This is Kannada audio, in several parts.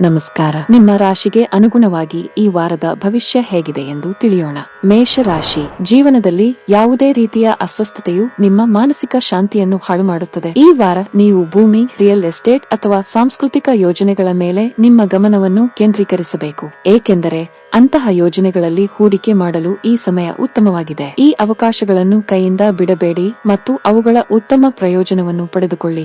ನಮಸ್ಕಾರ. ನಿಮ್ಮ ರಾಶಿಗೆ ಅನುಗುಣವಾಗಿ ಈ ವಾರದ ಭವಿಷ್ಯ ಹೇಗಿದೆ ಎಂದು ತಿಳಿಯೋಣ. ಮೇಷ ರಾಶಿ. ಜೀವನದಲ್ಲಿ ಯಾವುದೇ ರೀತಿಯ ಅಸ್ವಸ್ಥತೆಯು ನಿಮ್ಮ ಮಾನಸಿಕ ಶಾಂತಿಯನ್ನು ಹಾಳು ಮಾಡುತ್ತದೆ. ಈ ವಾರ ನೀವು ಭೂಮಿ, ರಿಯಲ್ ಎಸ್ಟೇಟ್ ಅಥವಾ ಸಾಂಸ್ಕೃತಿಕ ಯೋಜನೆಗಳ ಮೇಲೆ ನಿಮ್ಮ ಗಮನವನ್ನು ಕೇಂದ್ರೀಕರಿಸಬೇಕು, ಏಕೆಂದರೆ ಅಂತಹ ಯೋಜನೆಗಳಲ್ಲಿ ಹೂಡಿಕೆ ಮಾಡಲು ಈ ಸಮಯ ಉತ್ತಮವಾಗಿದೆ. ಈ ಅವಕಾಶಗಳನ್ನು ಕೈಯಿಂದ ಬಿಡಬೇಡಿ ಮತ್ತು ಅವುಗಳ ಉತ್ತಮ ಪ್ರಯೋಜನವನ್ನು ಪಡೆದುಕೊಳ್ಳಿ.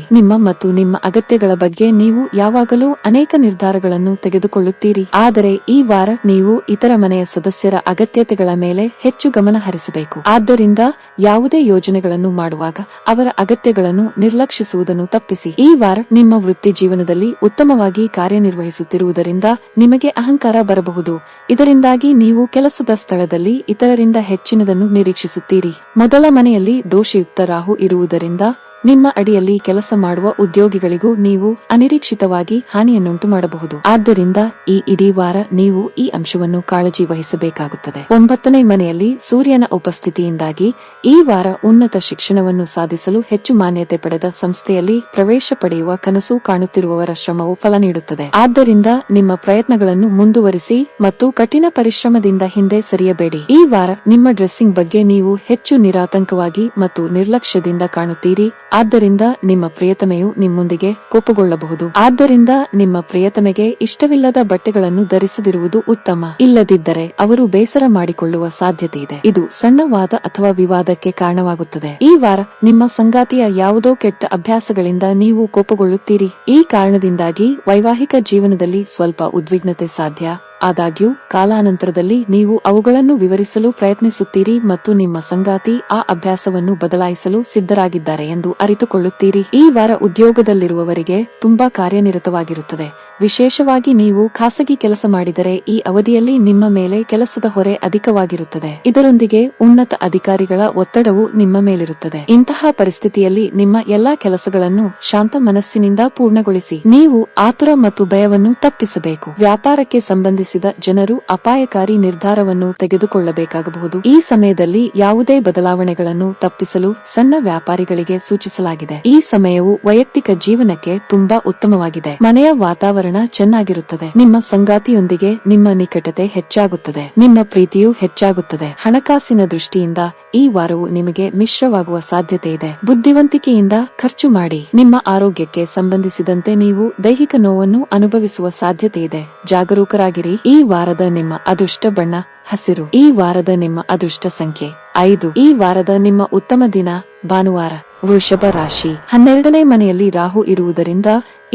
ನಿಮ್ಮ ಅಗತ್ಯಗಳ ಬಗ್ಗೆ ನೀವು ಯಾವಾಗಲೂ ಅನೇಕ ನಿರ್ಧಾರಗಳನ್ನು ತೆಗೆದುಕೊಳ್ಳುತ್ತೀರಿ, ಆದರೆ ಈ ವಾರ ನೀವು ಇತರ ಮನೆಯ ಸದಸ್ಯರ ಅಗತ್ಯತೆಗಳ ಮೇಲೆ ಹೆಚ್ಚು ಗಮನ ಹರಿಸಬೇಕು. ಆದ್ದರಿಂದ ಯಾವುದೇ ಯೋಜನೆಗಳನ್ನು ಮಾಡುವಾಗ ಅವರ ಅಗತ್ಯಗಳನ್ನು ನಿರ್ಲಕ್ಷಿಸುವುದನ್ನು ತಪ್ಪಿಸಿ. ಈ ವಾರ ನಿಮ್ಮ ವೃತ್ತಿ ಜೀವನದಲ್ಲಿ ಉತ್ತಮವಾಗಿ ಕಾರ್ಯನಿರ್ವಹಿಸುತ್ತಿರುವುದರಿಂದ ನಿಮಗೆ ಅಹಂಕಾರ ಬರಬಹುದು. ಇದರಿಂದಾಗಿ ನೀವು ಕೆಲಸದ ಸ್ಥಳದಲ್ಲಿ ಇತರರಿಂದ ಹೆಚ್ಚಿನದನ್ನು ನಿರೀಕ್ಷಿಸುತ್ತೀರಿ. ಮೊದಲ ಮನೆಯಲ್ಲಿ ದೋಷಯುಕ್ತ ರಾಹು ಇರುವುದರಿಂದ ನಿಮ್ಮ ಅಡಿಯಲ್ಲಿ ಕೆಲಸ ಮಾಡುವ ಉದ್ಯೋಗಿಗಳಿಗೂ ನೀವು ಅನಿರೀಕ್ಷಿತವಾಗಿ ಹಾನಿಯನ್ನುಂಟು ಮಾಡಬಹುದು. ಆದ್ದರಿಂದ ಈ ಇಡೀ ವಾರ ನೀವು ಈ ಅಂಶವನ್ನು ಕಾಳಜಿ ವಹಿಸಬೇಕಾಗುತ್ತದೆ. 9ನೇ ಮನೆಯಲ್ಲಿ ಸೂರ್ಯನ ಉಪಸ್ಥಿತಿಯಿಂದಾಗಿ ಈ ವಾರ ಉನ್ನತ ಶಿಕ್ಷಣವನ್ನು ಸಾಧಿಸಲು ಹೆಚ್ಚು ಮಾನ್ಯತೆ ಪಡೆದ ಸಂಸ್ಥೆಯಲ್ಲಿ ಪ್ರವೇಶ ಪಡೆಯುವ ಕನಸು ಕಾಣುತ್ತಿರುವವರ ಶ್ರಮವು ಫಲ ನೀಡುತ್ತದೆ. ಆದ್ದರಿಂದ ನಿಮ್ಮ ಪ್ರಯತ್ನಗಳನ್ನು ಮುಂದುವರಿಸಿ ಮತ್ತು ಕಠಿಣ ಪರಿಶ್ರಮದಿಂದ ಹಿಂದೆ ಸರಿಯಬೇಡಿ. ಈ ವಾರ ನಿಮ್ಮ ಡ್ರೆಸ್ಸಿಂಗ್ ಬಗ್ಗೆ ನೀವು ಹೆಚ್ಚು ನಿರಾತಂಕವಾಗಿ ಮತ್ತು ನಿರ್ಲಕ್ಷ್ಯದಿಂದ ಕಾಣುತ್ತೀರಿ. ಆದ್ದರಿಂದ ನಿಮ್ಮ ಪ್ರಿಯತಮೆಯು ನಿಮ್ಮೊಂದಿಗೆ ಕೋಪಗೊಳ್ಳಬಹುದು. ಆದ್ದರಿಂದ ನಿಮ್ಮ ಪ್ರಿಯತಮೆಗೆ ಇಷ್ಟವಿಲ್ಲದ ಬಟ್ಟೆಗಳನ್ನು ಧರಿಸದಿರುವುದು ಉತ್ತಮ. ಇಲ್ಲದಿದ್ದರೆ ಅವರು ಬೇಸರ ಮಾಡಿಕೊಳ್ಳುವ ಸಾಧ್ಯತೆ ಇದೆ. ಇದು ಸಣ್ಣ ವಾದ ಅಥವಾ ವಿವಾದಕ್ಕೆ ಕಾರಣವಾಗುತ್ತದೆ. ಈ ವಾರ ನಿಮ್ಮ ಸಂಗಾತಿಯ ಯಾವುದೋ ಕೆಟ್ಟ ಅಭ್ಯಾಸಗಳಿಂದ ನೀವು ಕೋಪಗೊಳ್ಳುತ್ತೀರಿ. ಈ ಕಾರಣದಿಂದಾಗಿ ವೈವಾಹಿಕ ಜೀವನದಲ್ಲಿ ಸ್ವಲ್ಪ ಉದ್ವಿಗ್ನತೆ ಸಾಧ್ಯ. ಆದಾಗ್ಯೂ ಕಾಲಾನಂತರದಲ್ಲಿ ನೀವು ಅವುಗಳನ್ನು ವಿವರಿಸಲು ಪ್ರಯತ್ನಿಸುತ್ತೀರಿ ಮತ್ತು ನಿಮ್ಮ ಸಂಗಾತಿ ಆ ಅಭ್ಯಾಸವನ್ನು ಬದಲಾಯಿಸಲು ಸಿದ್ಧರಾಗಿದ್ದಾರೆ ಎಂದು ಅರಿತುಕೊಳ್ಳುತ್ತೀರಿ. ಈ ವಾರ ಉದ್ಯೋಗದಲ್ಲಿರುವವರಿಗೆ ತುಂಬಾ ಕಾರ್ಯನಿರತವಾಗಿರುತ್ತದೆ. ವಿಶೇಷವಾಗಿ ನೀವು ಖಾಸಗಿ ಕೆಲಸ ಮಾಡಿದರೆ ಈ ಅವಧಿಯಲ್ಲಿ ನಿಮ್ಮ ಮೇಲೆ ಕೆಲಸದ ಹೊರೆ ಅಧಿಕವಾಗಿರುತ್ತದೆ. ಇದರೊಂದಿಗೆ ಉನ್ನತ ಅಧಿಕಾರಿಗಳ ಒತ್ತಡವು ನಿಮ್ಮ ಮೇಲಿರುತ್ತದೆ. ಇಂತಹ ಪರಿಸ್ಥಿತಿಯಲ್ಲಿ ನಿಮ್ಮ ಎಲ್ಲಾ ಕೆಲಸಗಳನ್ನು ಶಾಂತ ಮನಸ್ಸಿನಿಂದ ಪೂರ್ಣಗೊಳಿಸಿ. ನೀವು ಆತುರ ಮತ್ತು ಭಯವನ್ನು ತಪ್ಪಿಸಬೇಕು. ವ್ಯಾಪಾರಕ್ಕೆ ಸಂಬಂಧಿಸಿದ ಜನರು ಅಪಾಯಕಾರಿ ನಿರ್ಧಾರವನ್ನು ತೆಗೆದುಕೊಳ್ಳಬೇಕಾಗಬಹುದು. ಈ ಸಮಯದಲ್ಲಿ ಯಾವುದೇ ಬದಲಾವಣೆಗಳನ್ನು ತಪ್ಪಿಸಲು ಸಣ್ಣ ವ್ಯಾಪಾರಿಗಳಿಗೆ ಸೂಚಿಸಲಾಗಿದೆ. ಈ ಸಮಯವು ವೈಯಕ್ತಿಕ ಜೀವನಕ್ಕೆ ತುಂಬಾ ಉತ್ತಮವಾಗಿದೆ. ಮನೆಯ ವಾತಾವರಣ ಚೆನ್ನಾಗಿರುತ್ತದೆ. ನಿಮ್ಮ ಸಂಗಾತಿಯೊಂದಿಗೆ ನಿಮ್ಮ ನಿಕಟತೆ ಹೆಚ್ಚಾಗುತ್ತದೆ. ನಿಮ್ಮ ಪ್ರೀತಿಯೂ ಹೆಚ್ಚಾಗುತ್ತದೆ. ಹಣಕಾಸಿನ ದೃಷ್ಟಿಯಿಂದ ಈ ವಾರವು ನಿಮಗೆ ಮಿಶ್ರವಾಗುವ ಸಾಧ್ಯತೆ ಇದೆ. ಬುದ್ಧಿವಂತಿಕೆಯಿಂದ ಖರ್ಚು ಮಾಡಿ. ನಿಮ್ಮ ಆರೋಗ್ಯಕ್ಕೆ ಸಂಬಂಧಿಸಿದಂತೆ ನೀವು ದೈಹಿಕ ನೋವನ್ನು ಅನುಭವಿಸುವ ಸಾಧ್ಯತೆ ಇದೆ. ಜಾಗರೂಕರಾಗಿರಿ. ಈ ವಾರದ ನಿಮ್ಮ ಅದೃಷ್ಟ ಬಣ್ಣ ಹಸಿರು. ಈ ವಾರದ ನಿಮ್ಮ ಅದೃಷ್ಟ ಸಂಖ್ಯೆ 5. ಈ ವಾರದ ನಿಮ್ಮ ಉತ್ತಮ ದಿನ ಭಾನುವಾರ. ವೃಷಭ ರಾಶಿ. 12ನೇ ಮನೆಯಲ್ಲಿ ರಾಹು ಇರುವುದರಿಂದ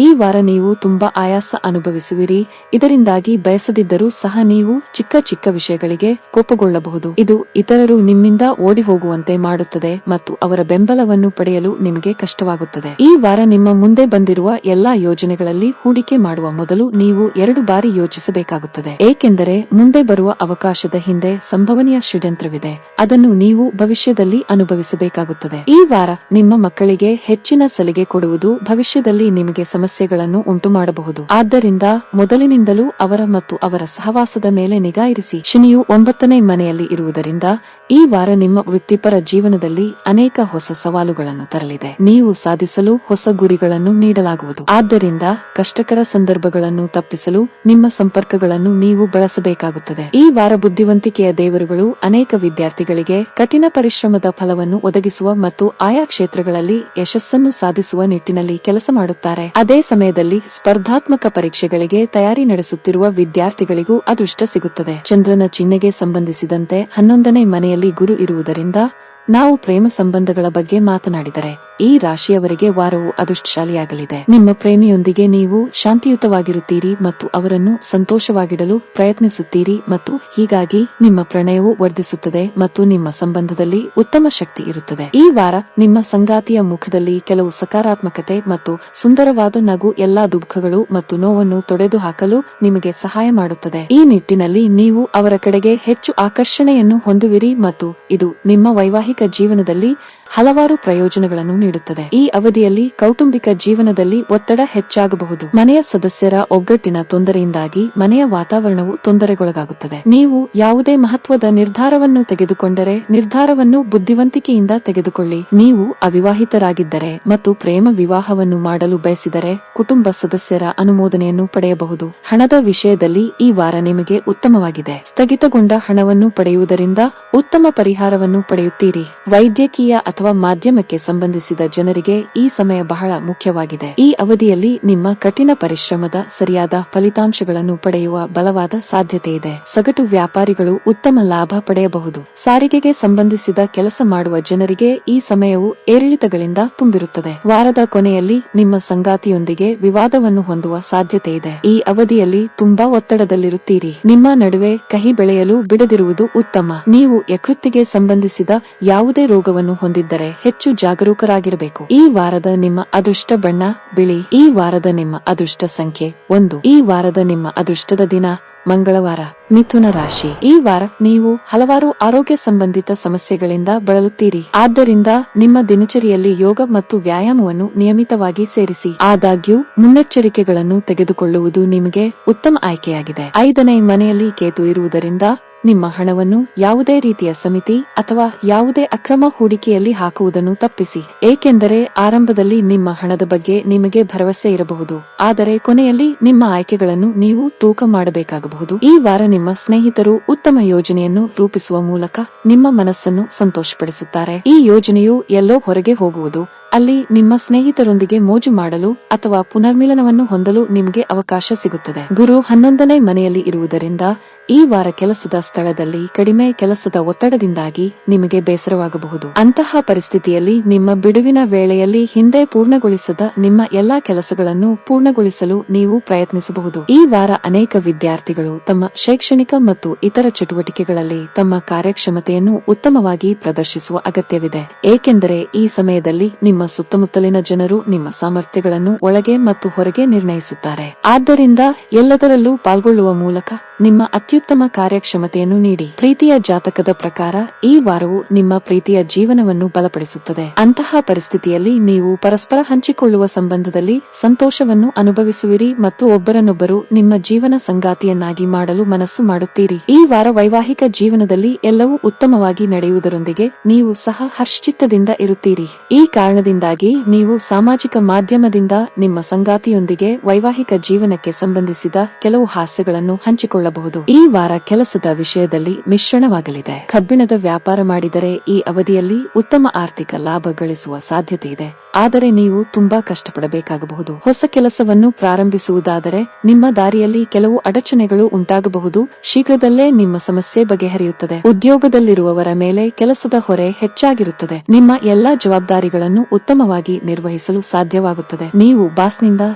ಈ ವಾರ ನೀವು ತುಂಬಾ ಆಯಾಸ ಅನುಭವಿಸುವಿರಿ. ಇದರಿಂದಾಗಿ ಬಯಸದಿದ್ದರೂ ಸಹ ನೀವು ಚಿಕ್ಕ ಚಿಕ್ಕ ವಿಷಯಗಳಿಗೆ ಕೋಪಗೊಳ್ಳಬಹುದು. ಇದು ಇತರರು ನಿಮ್ಮಿಂದ ಓಡಿ ಹೋಗುವಂತೆ ಮಾಡುತ್ತದೆ ಮತ್ತು ಅವರ ಬೆಂಬಲವನ್ನು ಪಡೆಯಲು ನಿಮಗೆ ಕಷ್ಟವಾಗುತ್ತದೆ. ಈ ವಾರ ನಿಮ್ಮ ಮುಂದೆ ಬಂದಿರುವ ಎಲ್ಲಾ ಯೋಜನೆಗಳಲ್ಲಿ ಹೂಡಿಕೆ ಮಾಡುವ ಮೊದಲು ನೀವು 2 ಬಾರಿ ಯೋಚಿಸಬೇಕಾಗುತ್ತದೆ, ಏಕೆಂದರೆ ಮುಂದೆ ಬರುವ ಅವಕಾಶದ ಹಿಂದೆ ಸಂಭವನೀಯ ಷಡ್ಯಂತ್ರವಿದೆ. ಅದನ್ನು ನೀವು ಭವಿಷ್ಯದಲ್ಲಿ ಅನುಭವಿಸಬೇಕಾಗುತ್ತದೆ. ಈ ವಾರ ನಿಮ್ಮ ಮಕ್ಕಳಿಗೆ ಹೆಚ್ಚಿನ ಸಲಿಗೆ ಕೊಡುವುದು ಭವಿಷ್ಯದಲ್ಲಿ ನಿಮಗೆ ಸಮಸ್ಯೆಗಳನ್ನು ಉಂಟು ಮಾಡಬಹುದು. ಆದ್ದರಿಂದ ಮೊದಲಿನಿಂದಲೂ ಅವರ ಸಹವಾಸದ ಮೇಲೆ ನಿಗಾ ಇರಿಸಿ. ಶನಿಯು 9ನೇ ಮನೆಯಲ್ಲಿ ಇರುವುದರಿಂದ ಈ ವಾರ ನಿಮ್ಮ ವೃತ್ತಿಪರ ಜೀವನದಲ್ಲಿ ಅನೇಕ ಹೊಸ ಸವಾಲುಗಳನ್ನು ತರಲಿದೆ. ನೀವು ಸಾಧಿಸಲು ಹೊಸ ಗುರಿಗಳನ್ನು ನೀಡಲಾಗುವುದು. ಆದ್ದರಿಂದ ಕಷ್ಟಕರ ಸಂದರ್ಭಗಳನ್ನು ತಪ್ಪಿಸಲು ನಿಮ್ಮ ಸಂಪರ್ಕಗಳನ್ನು ನೀವು ಬಳಸಬೇಕಾಗುತ್ತದೆ. ಈ ವಾರ ಬುದ್ಧಿವಂತಿಕೆಯ ದೇವರುಗಳು ಅನೇಕ ವಿದ್ಯಾರ್ಥಿಗಳಿಗೆ ಕಠಿಣ ಪರಿಶ್ರಮದ ಫಲವನ್ನು ಒದಗಿಸುವ ಮತ್ತು ಆಯಾ ಕ್ಷೇತ್ರಗಳಲ್ಲಿ ಯಶಸ್ಸನ್ನು ಸಾಧಿಸುವ ನಿಟ್ಟಿನಲ್ಲಿ ಕೆಲಸ ಮಾಡುತ್ತಾರೆ. ಅದೇ ಸಮಯದಲ್ಲಿ ಸ್ಪರ್ಧಾತ್ಮಕ ಪರೀಕ್ಷೆಗಳಿಗೆ ತಯಾರಿ ನಡೆಸುತ್ತಿರುವ ವಿದ್ಯಾರ್ಥಿಗಳಿಗೂ ಅದೃಷ್ಟ ಸಿಗುತ್ತದೆ. ಚಂದ್ರನ ಚಿಹ್ನೆಗೆ ಸಂಬಂಧಿಸಿದಂತೆ 11ನೇ ಮನೆಯಲ್ಲಿ ಗುರು ಇರುವುದರಿಂದ ನಾವು ಪ್ರೇಮ ಸಂಬಂಧಗಳ ಬಗ್ಗೆ ಮಾತನಾಡಿದರೆ ಈ ರಾಶಿಯವರಿಗೆ ವಾರವು ಅದೃಷ್ಟಶಾಲಿಯಾಗಲಿದೆ. ನಿಮ್ಮ ಪ್ರೇಮಿಯೊಂದಿಗೆ ನೀವು ಶಾಂತಿಯುತವಾಗಿರುತ್ತೀರಿ ಮತ್ತು ಅವರನ್ನು ಸಂತೋಷವಾಗಿಡಲು ಪ್ರಯತ್ನಿಸುತ್ತೀರಿ ಮತ್ತು ಹೀಗಾಗಿ ನಿಮ್ಮ ಪ್ರಣಯವು ವರ್ಧಿಸುತ್ತದೆ ಮತ್ತು ನಿಮ್ಮ ಸಂಬಂಧದಲ್ಲಿ ಉತ್ತಮ ಶಕ್ತಿ ಇರುತ್ತದೆ. ಈ ವಾರ ನಿಮ್ಮ ಸಂಗಾತಿಯ ಮುಖದಲ್ಲಿ ಕೆಲವು ಸಕಾರಾತ್ಮಕತೆ ಮತ್ತು ಸುಂದರವಾದ ನಗು ಎಲ್ಲಾ ದುಃಖಗಳು ಮತ್ತು ನೋವನ್ನು ತೊಡೆದುಹಾಕಲು ನಿಮಗೆ ಸಹಾಯ ಮಾಡುತ್ತದೆ. ಈ ನಿಟ್ಟಿನಲ್ಲಿ ನೀವು ಅವರ ಕಡೆಗೆ ಹೆಚ್ಚು ಆಕರ್ಷಣೆಯನ್ನು ಹೊಂದುವಿರಿ ಮತ್ತು ಇದು ನಿಮ್ಮ ವೈವಾಹಿಕ ಜೀವನದಲ್ಲಿ ಹಲವಾರು ಪ್ರಯೋಜನಗಳನ್ನು ನೀಡುತ್ತದೆ. ಈ ಅವಧಿಯಲ್ಲಿ ಕೌಟುಂಬಿಕ ಜೀವನದಲ್ಲಿ ಒತ್ತಡ ಹೆಚ್ಚಾಗಬಹುದು. ಮನೆಯ ಸದಸ್ಯರ ಒಗ್ಗಟ್ಟಿನ ತೊಂದರೆಯಿಂದಾಗಿ ಮನೆಯ ವಾತಾವರಣವು ತೊಂದರೆಗೊಳಗಾಗುತ್ತದೆ. ನೀವು ಯಾವುದೇ ಮಹತ್ವದ ನಿರ್ಧಾರವನ್ನು ತೆಗೆದುಕೊಂಡರೆ ನಿರ್ಧಾರವನ್ನು ಬುದ್ಧಿವಂತಿಕೆಯಿಂದ ತೆಗೆದುಕೊಳ್ಳಿ. ನೀವು ಅವಿವಾಹಿತರಾಗಿದ್ದರೆ ಮತ್ತು ಪ್ರೇಮ ವಿವಾಹವನ್ನು ಮಾಡಲು ಬಯಸಿದರೆ ಕುಟುಂಬ ಸದಸ್ಯರ ಅನುಮೋದನೆಯನ್ನು ಪಡೆಯಬಹುದು. ಹಣದ ವಿಷಯದಲ್ಲಿ ಈ ವಾರ ನಿಮಗೆ ಉತ್ತಮವಾಗಿದೆ. ಸ್ಥಗಿತಗೊಂಡ ಹಣವನ್ನು ಪಡೆಯುವುದರಿಂದ ಉತ್ತಮ ಪರಿಹಾರವನ್ನು ಪಡೆಯುತ್ತೀರಿ. ವೈದ್ಯಕೀಯ ಅಥವಾ ಮಾಧ್ಯಮಕ್ಕೆ ಸಂಬಂಧಿಸಿದ ಜನರಿಗೆ ಈ ಸಮಯ ಬಹಳ ಮುಖ್ಯವಾಗಿದೆ. ಈ ಅವಧಿಯಲ್ಲಿ ನಿಮ್ಮ ಕಠಿಣ ಪರಿಶ್ರಮದ ಸರಿಯಾದ ಫಲಿತಾಂಶಗಳನ್ನು ಪಡೆಯುವ ಬಲವಾದ ಸಾಧ್ಯತೆ ಇದೆ. ಸಗಟು ವ್ಯಾಪಾರಿಗಳು ಉತ್ತಮ ಲಾಭ ಪಡೆಯಬಹುದು. ಸಾರಿಗೆಗೆ ಸಂಬಂಧಿಸಿದ ಕೆಲಸ ಮಾಡುವ ಜನರಿಗೆ ಈ ಸಮಯವು ಏರಿಳಿತಗಳಿಂದ ತುಂಬಿರುತ್ತದೆ. ವಾರದ ಕೊನೆಯಲ್ಲಿ ನಿಮ್ಮ ಸಂಗಾತಿಯೊಂದಿಗೆ ವಿವಾದವನ್ನು ಹೊಂದುವ ಸಾಧ್ಯತೆ ಇದೆ. ಈ ಅವಧಿಯಲ್ಲಿ ತುಂಬಾ ಒತ್ತಡದಲ್ಲಿರುತ್ತೀರಿ. ನಿಮ್ಮ ನಡುವೆ ಕಹಿ ಬೆಳೆಯಲು ಬಿಡದಿರುವುದು ಉತ್ತಮ. ನೀವು ಯಕೃತ್ತಿಗೆ ಸಂಬಂಧಿಸಿದ ಯಾವುದೇ ರೋಗವನ್ನು ಹೊಂದಿದ್ದರೆ ಹೆಚ್ಚು ಜಾಗರೂಕರಾಗಿರಬೇಕು. ಈ ವಾರದ ನಿಮ್ಮ ಅದೃಷ್ಟ ಬಣ್ಣ ಬಿಳಿ. ಈ ವಾರದ ನಿಮ್ಮ ಅದೃಷ್ಟ ಸಂಖ್ಯೆ 1. ಈ ವಾರದ ನಿಮ್ಮ ಅದೃಷ್ಟದ ದಿನ ಮಂಗಳವಾರ. ಮಿಥುನ ರಾಶಿ. ಈ ವಾರ ನೀವು ಹಲವಾರು ಆರೋಗ್ಯ ಸಂಬಂಧಿತ ಸಮಸ್ಯೆಗಳಿಂದ ಬಳಲುತ್ತೀರಿ. ಆದ್ದರಿಂದ ನಿಮ್ಮ ದಿನಚರಿಯಲ್ಲಿ ಯೋಗ ಮತ್ತು ವ್ಯಾಯಾಮವನ್ನು ನಿಯಮಿತವಾಗಿ ಸೇರಿಸಿ. ಆದಾಗ್ಯೂ ಮುನ್ನೆಚ್ಚರಿಕೆಗಳನ್ನು ತೆಗೆದುಕೊಳ್ಳುವುದು ನಿಮಗೆ ಉತ್ತಮ ಆಯ್ಕೆಯಾಗಿದೆ. 5ನೇ ಮನೆಯಲ್ಲಿ ಕೇತು ಇರುವುದರಿಂದ ನಿಮ್ಮ ಹಣವನ್ನು ಯಾವುದೇ ರೀತಿಯ ಸಮಿತಿ ಅಥವಾ ಯಾವುದೇ ಅಕ್ರಮ ಹೂಡಿಕೆಯಲ್ಲಿ ಹಾಕುವುದನ್ನು ತಪ್ಪಿಸಿ. ಏಕೆಂದರೆ ಆರಂಭದಲ್ಲಿ ನಿಮ್ಮ ಹಣದ ಬಗ್ಗೆ ನಿಮಗೆ ಭರವಸೆ ಇರಬಹುದು, ಆದರೆ ಕೊನೆಯಲ್ಲಿ ನಿಮ್ಮ ಆಯ್ಕೆಗಳನ್ನು ನೀವು ತೂಕ ಮಾಡಬೇಕಾಗಬಹುದು. ಈ ವಾರ ನಿಮ್ಮ ಸ್ನೇಹಿತರು ಉತ್ತಮ ಯೋಜನೆಯನ್ನು ರೂಪಿಸುವ ಮೂಲಕ ನಿಮ್ಮ ಮನಸ್ಸನ್ನು ಸಂತೋಷಪಡಿಸುತ್ತಾರೆ. ಈ ಯೋಜನೆಯು ಎಲ್ಲೋ ಹೊರಗೆ ಹೋಗುವುದು, ಅಲ್ಲಿ ನಿಮ್ಮ ಸ್ನೇಹಿತರೊಂದಿಗೆ ಮೋಜು ಮಾಡಲು ಅಥವಾ ಪುನರ್ಮಿಲನವನ್ನು ಹೊಂದಲು ನಿಮಗೆ ಅವಕಾಶ ಸಿಗುತ್ತದೆ. ಗುರು 11ನೇ ಮನೆಯಲ್ಲಿ ಇರುವುದರಿಂದ ಈ ವಾರ ಕೆಲಸದ ಸ್ಥಳದಲ್ಲಿ ಕಡಿಮೆ ಕೆಲಸದ ಒತ್ತಡದಿಂದಾಗಿ ನಿಮಗೆ ಬೇಸರವಾಗಬಹುದು. ಅಂತಹ ಪರಿಸ್ಥಿತಿಯಲ್ಲಿ ನಿಮ್ಮ ಬಿಡುವಿನ ವೇಳೆಯಲ್ಲಿ ಹಿಂದೆ ಪೂರ್ಣಗೊಳಿಸದ ನಿಮ್ಮ ಎಲ್ಲಾ ಕೆಲಸಗಳನ್ನು ಪೂರ್ಣಗೊಳಿಸಲು ನೀವು ಪ್ರಯತ್ನಿಸಬಹುದು. ಈ ವಾರ ಅನೇಕ ವಿದ್ಯಾರ್ಥಿಗಳು ತಮ್ಮ ಶೈಕ್ಷಣಿಕ ಮತ್ತು ಇತರ ಚಟುವಟಿಕೆಗಳಲ್ಲಿ ತಮ್ಮ ಕಾರ್ಯಕ್ಷಮತೆಯನ್ನು ಉತ್ತಮವಾಗಿ ಪ್ರದರ್ಶಿಸುವ ಅಗತ್ಯವಿದೆ, ಏಕೆಂದರೆ ಈ ಸಮಯದಲ್ಲಿ ನಿಮ್ಮ ಸುತ್ತಮುತ್ತಲಿನ ಜನರು ನಿಮ್ಮ ಸಾಮರ್ಥ್ಯಗಳನ್ನು ಒಳಗೆ ಮತ್ತು ಹೊರಗೆ ನಿರ್ಣಯಿಸುತ್ತಾರೆ. ಆದ್ದರಿಂದ ಎಲ್ಲದರಲ್ಲೂ ಪಾಲ್ಗೊಳ್ಳುವ ಮೂಲಕ ನಿಮ್ಮ ಅತ್ಯುತ್ತಮ ಕಾರ್ಯಕ್ಷಮತೆಯನ್ನು ನೀಡಿ. ಪ್ರೀತಿಯ ಜಾತಕದ ಪ್ರಕಾರ ಈ ವಾರವು ನಿಮ್ಮ ಪ್ರೀತಿಯ ಜೀವನವನ್ನು ಬಲಪಡಿಸುತ್ತದೆ. ಅಂತಹ ಪರಿಸ್ಥಿತಿಯಲ್ಲಿ ನೀವು ಪರಸ್ಪರ ಹಂಚಿಕೊಳ್ಳುವ ಸಂಬಂಧದಲ್ಲಿ ಸಂತೋಷವನ್ನು ಅನುಭವಿಸುವಿರಿ ಮತ್ತು ಒಬ್ಬರನ್ನೊಬ್ಬರು ನಿಮ್ಮ ಜೀವನ ಸಂಗಾತಿಯನ್ನಾಗಿ ಮಾಡಲು ಮನಸ್ಸು ಮಾಡುತ್ತೀರಿ. ಈ ವಾರ ವೈವಾಹಿಕ ಜೀವನದಲ್ಲಿ ಎಲ್ಲವೂ ಉತ್ತಮವಾಗಿ ನಡೆಯುವುದರೊಂದಿಗೆ ನೀವು ಸಹ ಹರ್ಷಚಿತ್ತದಿಂದ ಇರುತ್ತೀರಿ. ಈ ಕಾರಣದಿಂದಾಗಿ ನೀವು ಸಾಮಾಜಿಕ ಮಾಧ್ಯಮದಿಂದ ನಿಮ್ಮ ಸಂಗಾತಿಯೊಂದಿಗೆ ವೈವಾಹಿಕ ಜೀವನಕ್ಕೆ ಸಂಬಂಧಿಸಿದ ಕೆಲವು ಹಾಸ್ಯಗಳನ್ನು ಹಂಚಿಕೊಳ್ಳಬಹುದು. ಈ ವಾರ ಕೆಲಸದ ವಿಷಯದಲ್ಲಿ ಮಿಶ್ರಣವಾಗಲಿದೆ. ಕಬ್ಬಿಣದ ವ್ಯಾಪಾರ ಮಾಡಿದರೆ ಈ ಅವಧಿಯಲ್ಲಿ ಉತ್ತಮ ಆರ್ಥಿಕ ಲಾಭ ಗಳಿಸುವ ಸಾಧ್ಯತೆ ಇದೆ, ಆದರೆ ನೀವು ತುಂಬಾ ಕಷ್ಟಪಡಬೇಕಾಗಬಹುದು. ಹೊಸ ಕೆಲಸವನ್ನು ಪ್ರಾರಂಭಿಸುವುದಾದರೆ ನಿಮ್ಮ ದಾರಿಯಲ್ಲಿ ಕೆಲವು ಅಡಚಣೆಗಳು ಉಂಟಾಗಬಹುದು. ಶೀಘ್ರದಲ್ಲೇ ನಿಮ್ಮ ಸಮಸ್ಯೆ ಬಗೆಹರಿಯುತ್ತದೆ. ಉದ್ಯೋಗದಲ್ಲಿರುವವರ ಮೇಲೆ ಕೆಲಸದ ಹೊರೆ ಹೆಚ್ಚಾಗಿರುತ್ತದೆ. ನಿಮ್ಮ ಎಲ್ಲಾ ಜವಾಬ್ದಾರಿಗಳನ್ನು ಉತ್ತಮವಾಗಿ ನಿರ್ವಹಿಸಲು ಸಾಧ್ಯವಾಗುತ್ತದೆ. ನೀವು ಬಾಸ್ನಿಂದ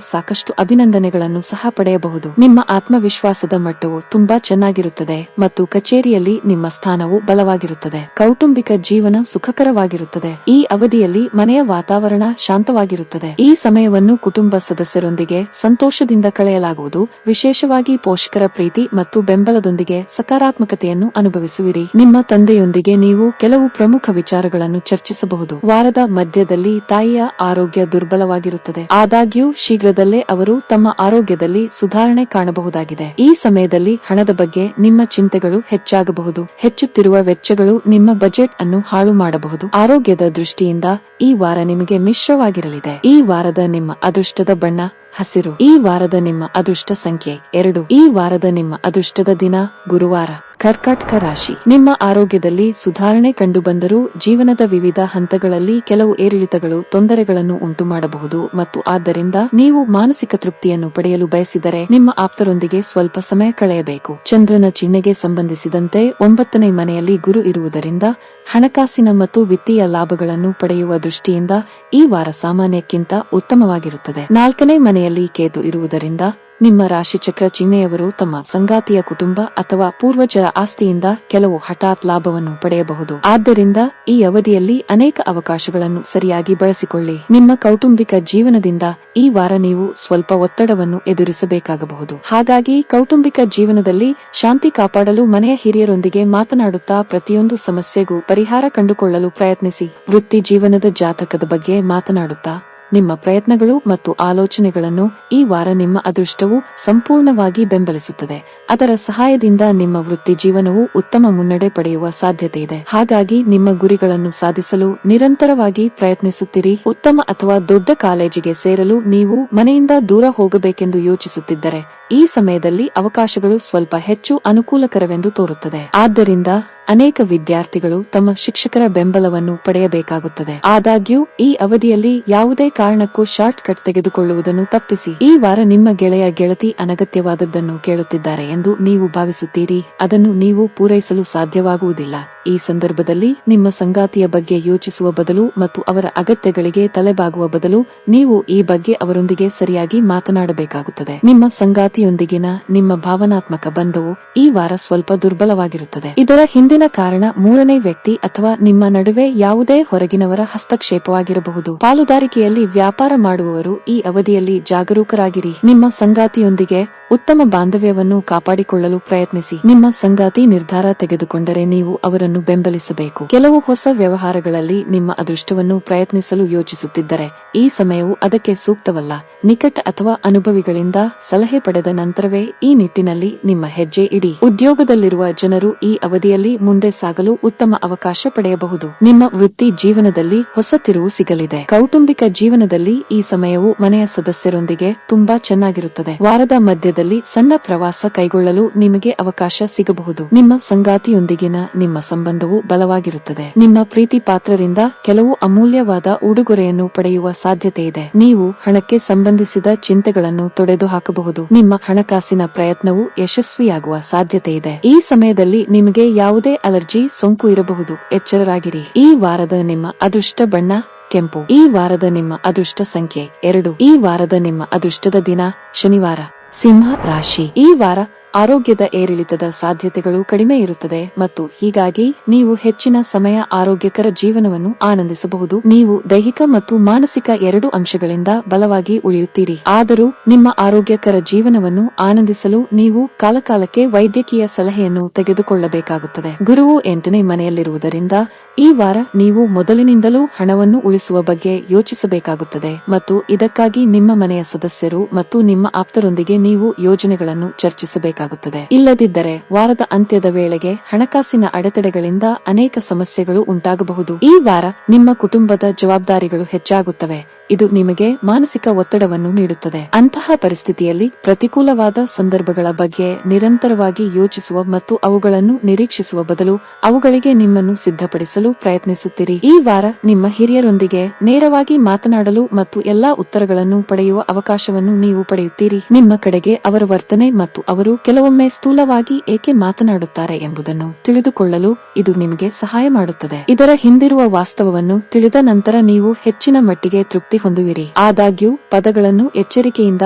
ಸಾಕಷ್ಟು ಅಭಿನಂದನೆಗಳನ್ನು ಸಹ ಪಡೆಯಬಹುದು. ನಿಮ್ಮ ಆತ್ಮವಿಶ್ವಾಸದ ಮಟ್ಟವು ತುಂಬಾ ಚೆನ್ನಾಗಿರುತ್ತದೆ ಮತ್ತು ಕಚೇರಿಯಲ್ಲಿ ನಿಮ್ಮ ಸ್ಥಾನವು ಬಲವಾಗಿರುತ್ತದೆ. ಕೌಟುಂಬಿಕ ಜೀವನ ಸುಖಕರವಾಗಿರುತ್ತದೆ. ಈ ಅವಧಿಯಲ್ಲಿ ಮನೆಯ ವಾತಾವರಣ ಶಾಂತವಾಗಿರುತ್ತದೆ. ಈ ಸಮಯವನ್ನು ಕುಟುಂಬ ಸದಸ್ಯರೊಂದಿಗೆ ಸಂತೋಷದಿಂದ ಕಳೆಯಲಾಗುವುದು. ವಿಶೇಷವಾಗಿ ಪೋಷಕರ ಪ್ರೀತಿ ಮತ್ತು ಬೆಂಬಲದೊಂದಿಗೆ ಸಕಾರಾತ್ಮಕತೆಯನ್ನು ಅನುಭವಿಸುವಿರಿ. ನಿಮ್ಮ ತಂದೆಯೊಂದಿಗೆ ನೀವು ಕೆಲವು ಪ್ರಮುಖ ವಿಚಾರಗಳನ್ನು ಚರ್ಚಿಸಬಹುದು. ವಾರದ ಮಧ್ಯದಲ್ಲಿ ತಾಯಿಯ ಆರೋಗ್ಯ ದುರ್ಬಲವಾಗಿರುತ್ತದೆ, ಆದಾಗ್ಯೂ ಶೀಘ್ರದಲ್ಲೇ ಅವರು ತಮ್ಮ ಆರೋಗ್ಯದಲ್ಲಿ ಸುಧಾರಣೆ ಕಾಣಬಹುದಾಗಿದೆ. ಈ ಸಮಯದಲ್ಲಿ ಹಣದ ಬಗ್ಗೆ ನಿಮ್ಮ ಚಿಂತೆಗಳು ಹೆಚ್ಚಾಗಬಹುದು. ಹೆಚ್ಚುತ್ತಿರುವ ವೆಚ್ಚಗಳು ನಿಮ್ಮ ಬಜೆಟ್ ಅನ್ನು ಹಾಳು ಮಾಡಬಹುದು. ಆರೋಗ್ಯದ ದೃಷ್ಟಿಯಿಂದ ಈ ವಾರ ನಿಮಗೆ ಮಿಶ್ರವಾಗಿರಲಿದೆ. ಈ ವಾರದ ನಿಮ್ಮ ಅದೃಷ್ಟದ ಬಣ್ಣ ಹಸಿರು. ಈ ವಾರದ ನಿಮ್ಮ ಅದೃಷ್ಟ ಸಂಖ್ಯೆ 2. ಈ ವಾರದ ನಿಮ್ಮ ಅದೃಷ್ಟದ ದಿನ ಗುರುವಾರ. ಕರ್ಕಾಟಕ ರಾಶಿ. ನಿಮ್ಮ ಆರೋಗ್ಯದಲ್ಲಿ ಸುಧಾರಣೆ ಕಂಡುಬಂದರೂ ಜೀವನದ ವಿವಿಧ ಹಂತಗಳಲ್ಲಿ ಕೆಲವು ಏರಿಳಿತಗಳು ತೊಂದರೆಗಳನ್ನು ಉಂಟುಮಾಡಬಹುದು ಮತ್ತು ಆದ್ದರಿಂದ ನೀವು ಮಾನಸಿಕ ತೃಪ್ತಿಯನ್ನು ಪಡೆಯಲು ಬಯಸಿದರೆ ನಿಮ್ಮ ಆಪ್ತರೊಂದಿಗೆ ಸ್ವಲ್ಪ ಸಮಯ ಕಳೆಯಬೇಕು. ಚಂದ್ರನ ಚಿಹ್ನೆಗೆ ಸಂಬಂಧಿಸಿದಂತೆ 9ನೇ ಮನೆಯಲ್ಲಿ ಗುರು ಇರುವುದರಿಂದ ಹಣಕಾಸಿನ ಮತ್ತು ವಿತ್ತೀಯ ಲಾಭಗಳನ್ನು ಪಡೆಯುವ ದೃಷ್ಟಿಯಿಂದ ಈ ವಾರ ಸಾಮಾನ್ಯಕ್ಕಿಂತ ಉತ್ತಮವಾಗಿರುತ್ತದೆ. 4ನೇ ಮನೆಯಲ್ಲಿ ಕೇತು ಇರುವುದರಿಂದ ನಿಮ್ಮ ರಾಶಿಚಕ್ರ ಚಿಹ್ನೆಯವರು ತಮ್ಮ ಸಂಗಾತಿಯ ಕುಟುಂಬ ಅಥವಾ ಪೂರ್ವಜರ ಆಸ್ತಿಯಿಂದ ಕೆಲವು ಹಠಾತ್ ಲಾಭವನ್ನು ಪಡೆಯಬಹುದು. ಆದ್ದರಿಂದ ಈ ಅವಧಿಯಲ್ಲಿ ಅನೇಕ ಅವಕಾಶಗಳನ್ನು ಸರಿಯಾಗಿ ಬಳಸಿಕೊಳ್ಳಿ. ನಿಮ್ಮ ಕೌಟುಂಬಿಕ ಜೀವನದಿಂದ ಈ ವಾರ ನೀವು ಸ್ವಲ್ಪ ಒತ್ತಡವನ್ನು ಎದುರಿಸಬೇಕಾಗಬಹುದು. ಹಾಗಾಗಿ ಕೌಟುಂಬಿಕ ಜೀವನದಲ್ಲಿ ಶಾಂತಿ ಕಾಪಾಡಲು ಮನೆಯ ಹಿರಿಯರೊಂದಿಗೆ ಮಾತನಾಡುತ್ತಾ ಪ್ರತಿಯೊಂದು ಸಮಸ್ಯೆಗೂ ಪರಿಹಾರ ಕಂಡುಕೊಳ್ಳಲು ಪ್ರಯತ್ನಿಸಿ. ವೃತ್ತಿ ಜೀವನದ ಜಾತಕದ ಬಗ್ಗೆ ಮಾತನಾಡುತ್ತಾ ನಿಮ್ಮ ಪ್ರಯತ್ನಗಳು ಮತ್ತು ಆಲೋಚನೆಗಳನ್ನು ಈ ವಾರ ನಿಮ್ಮ ಅದೃಷ್ಟವು ಸಂಪೂರ್ಣವಾಗಿ ಬೆಂಬಲಿಸುತ್ತದೆ. ಅದರ ಸಹಾಯದಿಂದ ನಿಮ್ಮ ವೃತ್ತಿ ಜೀವನವು ಉತ್ತಮ ಮುನ್ನಡೆ ಪಡೆಯುವ ಸಾಧ್ಯತೆ ಇದೆ. ಹಾಗಾಗಿ ನಿಮ್ಮ ಗುರಿಗಳನ್ನು ಸಾಧಿಸಲು ನಿರಂತರವಾಗಿ ಪ್ರಯತ್ನಿಸುತ್ತಿರಿ. ಉತ್ತಮ ಅಥವಾ ದೊಡ್ಡ ಕಾಲೇಜಿಗೆ ಸೇರಲು ನೀವು ಮನೆಯಿಂದ ದೂರ ಹೋಗಬೇಕೆಂದು ಯೋಚಿಸುತ್ತಿದ್ದರೆ ಈ ಸಮಯದಲ್ಲಿ ಅವಕಾಶಗಳು ಸ್ವಲ್ಪ ಹೆಚ್ಚು ಅನುಕೂಲಕರವೆಂದು ತೋರುತ್ತದೆ. ಆದ್ದರಿಂದ ಅನೇಕ ವಿದ್ಯಾರ್ಥಿಗಳು ತಮ್ಮ ಶಿಕ್ಷಕರ ಬೆಂಬಲವನ್ನು ಪಡೆಯಬೇಕಾಗುತ್ತದೆ. ಆದಾಗ್ಯೂ ಈ ಅವಧಿಯಲ್ಲಿ ಯಾವುದೇ ಕಾರಣಕ್ಕೂ ಶಾರ್ಟ್ ಕಟ್ ತೆಗೆದುಕೊಳ್ಳುವುದನ್ನು ತಪ್ಪಿಸಿ. ಈ ವಾರ ನಿಮ್ಮ ಗೆಳೆಯ ಗೆಳತಿ ಅನಗತ್ಯವಾದದ್ದನ್ನು ಕೇಳುತ್ತಿದ್ದಾರೆ ಎಂದು ನೀವು ಭಾವಿಸುತ್ತೀರಿ. ಅದನ್ನು ನೀವು ಪೂರೈಸಲು ಸಾಧ್ಯವಾಗುವುದಿಲ್ಲ. ಈ ಸಂದರ್ಭದಲ್ಲಿ ನಿಮ್ಮ ಸಂಗಾತಿಯ ಬಗ್ಗೆ ಯೋಚಿಸುವ ಬದಲು ಮತ್ತು ಅವರ ಅಗತ್ಯಗಳಿಗೆ ತಲೆಬಾಗುವ ಬದಲು ನೀವು ಈ ಬಗ್ಗೆ ಅವರೊಂದಿಗೆ ಸರಿಯಾಗಿ ಮಾತನಾಡಬೇಕಾಗುತ್ತದೆ. ನಿಮ್ಮ ಸಂಗಾತಿಯೊಂದಿಗಿನ ನಿಮ್ಮ ಭಾವನಾತ್ಮಕ ಬಂಧವು ಈ ವಾರ ಸ್ವಲ್ಪ ದುರ್ಬಲವಾಗಿರುತ್ತದೆ. ಇದರ ಹಿಂದಿನ ಕಾರಣ ಮೂರನೇ ವ್ಯಕ್ತಿ ಅಥವಾ ನಿಮ್ಮ ನಡುವೆ ಯಾವುದೇ ಹೊರಗಿನವರ ಹಸ್ತಕ್ಷೇಪವಾಗಿರಬಹುದು. ಪಾಲುದಾರಿಕೆಯಲ್ಲಿ ವ್ಯಾಪಾರ ಮಾಡುವವರು ಈ ಅವಧಿಯಲ್ಲಿ ಜಾಗರೂಕರಾಗಿರಿ. ನಿಮ್ಮ ಸಂಗಾತಿಯೊಂದಿಗೆ ಉತ್ತಮ ಬಾಂಧವ್ಯವನ್ನು ಕಾಪಾಡಿಕೊಳ್ಳಲು ಪ್ರಯತ್ನಿಸಿ. ನಿಮ್ಮ ಸಂಗಾತಿ ನಿರ್ಧಾರ ತೆಗೆದುಕೊಂಡರೆ ನೀವು ಅವರನ್ನು ಬೆಂಬಲಿಸಬೇಕು. ಕೆಲವು ಹೊಸ ವ್ಯವಹಾರಗಳಲ್ಲಿ ನಿಮ್ಮ ಅದೃಷ್ಟವನ್ನು ಪ್ರಯತ್ನಿಸಲು ಯೋಚಿಸುತ್ತಿದ್ದರೆ ಈ ಸಮಯವು ಅದಕ್ಕೆ ಸೂಕ್ತವಲ್ಲ. ನಿಕಟ ಅಥವಾ ಅನುಭವಿಗಳಿಂದ ಸಲಹೆ ಪಡೆದ ನಂತರವೇ ಈ ನಿಟ್ಟಿನಲ್ಲಿ ನಿಮ್ಮ ಹೆಜ್ಜೆ ಇಡಿ. ಉದ್ಯೋಗದಲ್ಲಿರುವ ಜನರು ಈ ಅವಧಿಯಲ್ಲಿ ಮುಂದೆ ಸಾಗಲು ಉತ್ತಮ ಅವಕಾಶ ಪಡೆಯಬಹುದು. ನಿಮ್ಮ ವೃತ್ತಿ ಜೀವನದಲ್ಲಿ ಹೊಸ ತಿರುವು ಸಿಗಲಿದೆ. ಕೌಟುಂಬಿಕ ಜೀವನದಲ್ಲಿ ಈ ಸಮಯವು ಮನೆಯ ಸದಸ್ಯರೊಂದಿಗೆ ತುಂಬಾ ಚೆನ್ನಾಗಿರುತ್ತದೆ. ವಾರದ ಮಧ್ಯದಲ್ಲಿ ಸಣ್ಣ ಪ್ರವಾಸ ಕೈಗೊಳ್ಳಲು ನಿಮಗೆ ಅವಕಾಶ ಸಿಗಬಹುದು. ನಿಮ್ಮ ಸಂಗಾತಿಯೊಂದಿಗಿನ ನಿಮ್ಮ ಸಂಬಂಧವು ಬಲವಾಗಿರುತ್ತದೆ. ನಿಮ್ಮ ಪ್ರೀತಿ ಪಾತ್ರರಿಂದ ಕೆಲವು ಅಮೂಲ್ಯವಾದ ಉಡುಗೊರೆಯನ್ನು ಪಡೆಯುವ ಸಾಧ್ಯತೆ ಇದೆ. ನೀವು ಹಣಕ್ಕೆ ಸಂಬಂಧಿಸಿದ ಚಿಂತೆಗಳನ್ನು ತೊಡೆದು ಹಾಕಬಹುದು. ನಿಮ್ಮ ಹಣಕಾಸಿನ ಪ್ರಯತ್ನವು ಯಶಸ್ವಿಯಾಗುವ ಸಾಧ್ಯತೆ ಇದೆ. ಈ ಸಮಯದಲ್ಲಿ ನಿಮಗೆ ಯಾವುದೇ ಅಲರ್ಜಿ ಸೋಂಕು ಇರಬಹುದು. ಎಚ್ಚರರಾಗಿರಿ. ಈ ವಾರದ ನಿಮ್ಮ ಅದೃಷ್ಟ ಬಣ್ಣ ಕೆಂಪು. ಈ ವಾರದ ನಿಮ್ಮ ಅದೃಷ್ಟ ಸಂಖ್ಯೆ 2. ಈ ವಾರದ ನಿಮ್ಮ ಅದೃಷ್ಟದ ದಿನ ಶನಿವಾರ. ಸಿಂಹ ರಾಶಿ. ಈ ವಾರ ಆರೋಗ್ಯದ ಏರಿಳಿತದ ಸಾಧ್ಯತೆಗಳು ಕಡಿಮೆ ಇರುತ್ತದೆ ಮತ್ತು ಹೀಗಾಗಿ ನೀವು ಹೆಚ್ಚಿನ ಸಮಯ ಆರೋಗ್ಯಕರ ಜೀವನವನ್ನು ಆನಂದಿಸಬಹುದು. ನೀವು ದೈಹಿಕ ಮತ್ತು ಮಾನಸಿಕ ಎರಡು ಅಂಶಗಳಿಂದ ಬಲವಾಗಿ ಉಳಿಯುತ್ತೀರಿ. ಆದರೂ ನಿಮ್ಮ ಆರೋಗ್ಯಕರ ಜೀವನವನ್ನು ಆನಂದಿಸಲು ನೀವು ಕಾಲಕಾಲಕ್ಕೆ ವೈದ್ಯಕೀಯ ಸಲಹೆಯನ್ನು ತೆಗೆದುಕೊಳ್ಳಬೇಕಾಗುತ್ತದೆ. ಗುರುವು 8ನೇ ಮನೆಯಲ್ಲಿರುವುದರಿಂದ ಈ ವಾರ ನೀವು ಮೊದಲಿನಿಂದಲೂ ಹಣವನ್ನು ಉಳಿಸುವ ಬಗ್ಗೆ ಯೋಚಿಸಬೇಕಾಗುತ್ತದೆ ಮತ್ತು ಇದಕ್ಕಾಗಿ ನಿಮ್ಮ ಮನೆಯ ಸದಸ್ಯರು ಮತ್ತು ನಿಮ್ಮ ಆಪ್ತರೊಂದಿಗೆ ನೀವು ಯೋಜನೆಗಳನ್ನು ಚರ್ಚಿಸಬೇಕಾಗುತ್ತದೆ. ಇಲ್ಲದಿದ್ದರೆ ವಾರದ ಅಂತ್ಯದ ವೇಳೆಗೆ ಹಣಕಾಸಿನ ಅಡೆತಡೆಗಳಿಂದ ಅನೇಕ ಸಮಸ್ಯೆಗಳು ಉಂಟಾಗಬಹುದು. ಈ ವಾರ ನಿಮ್ಮ ಕುಟುಂಬದ ಜವಾಬ್ದಾರಿಗಳು ಹೆಚ್ಚಾಗುತ್ತವೆ. ಇದು ನಿಮಗೆ ಮಾನಸಿಕ ಒತ್ತಡವನ್ನು ನೀಡುತ್ತದೆ. ಅಂತಹ ಪರಿಸ್ಥಿತಿಯಲ್ಲಿ ಪ್ರತಿಕೂಲವಾದ ಸಂದರ್ಭಗಳ ಬಗ್ಗೆ ನಿರಂತರವಾಗಿ ಯೋಚಿಸುವ ಮತ್ತು ಅವುಗಳನ್ನು ನಿರೀಕ್ಷಿಸುವ ಬದಲು ಅವುಗಳಿಗೆ ನಿಮ್ಮನ್ನು ಸಿದ್ಧಪಡಿಸಲು ಪ್ರಯತ್ನಿಸುತ್ತೀರಿ. ಈ ವಾರ ನಿಮ್ಮ ಹಿರಿಯರೊಂದಿಗೆ ನೇರವಾಗಿ ಮಾತನಾಡಲು ಮತ್ತು ಎಲ್ಲಾ ಉತ್ತರಗಳನ್ನು ಪಡೆಯುವ ಅವಕಾಶವನ್ನು ನೀವು ಪಡೆಯುತ್ತೀರಿ. ನಿಮ್ಮ ಕಡೆಗೆ ಅವರ ವರ್ತನೆ ಮತ್ತು ಅವರು ಕೆಲವೊಮ್ಮೆ ಸ್ಥೂಲವಾಗಿ ಏಕೆ ಮಾತನಾಡುತ್ತಾರೆ ಎಂಬುದನ್ನು ತಿಳಿದುಕೊಳ್ಳಲು ಇದು ನಿಮಗೆ ಸಹಾಯ ಮಾಡುತ್ತದೆ. ಇದರ ಹಿಂದಿರುವ ವಾಸ್ತವವನ್ನು ತಿಳಿದ ನಂತರ ನೀವು ಹೆಚ್ಚಿನ ಮಟ್ಟಿಗೆ ತೃಪ್ತಿ ಹೊಂದುವಿರಿ. ಆದಾಗ್ಯೂ ಪದಗಳನ್ನು ಎಚ್ಚರಿಕೆಯಿಂದ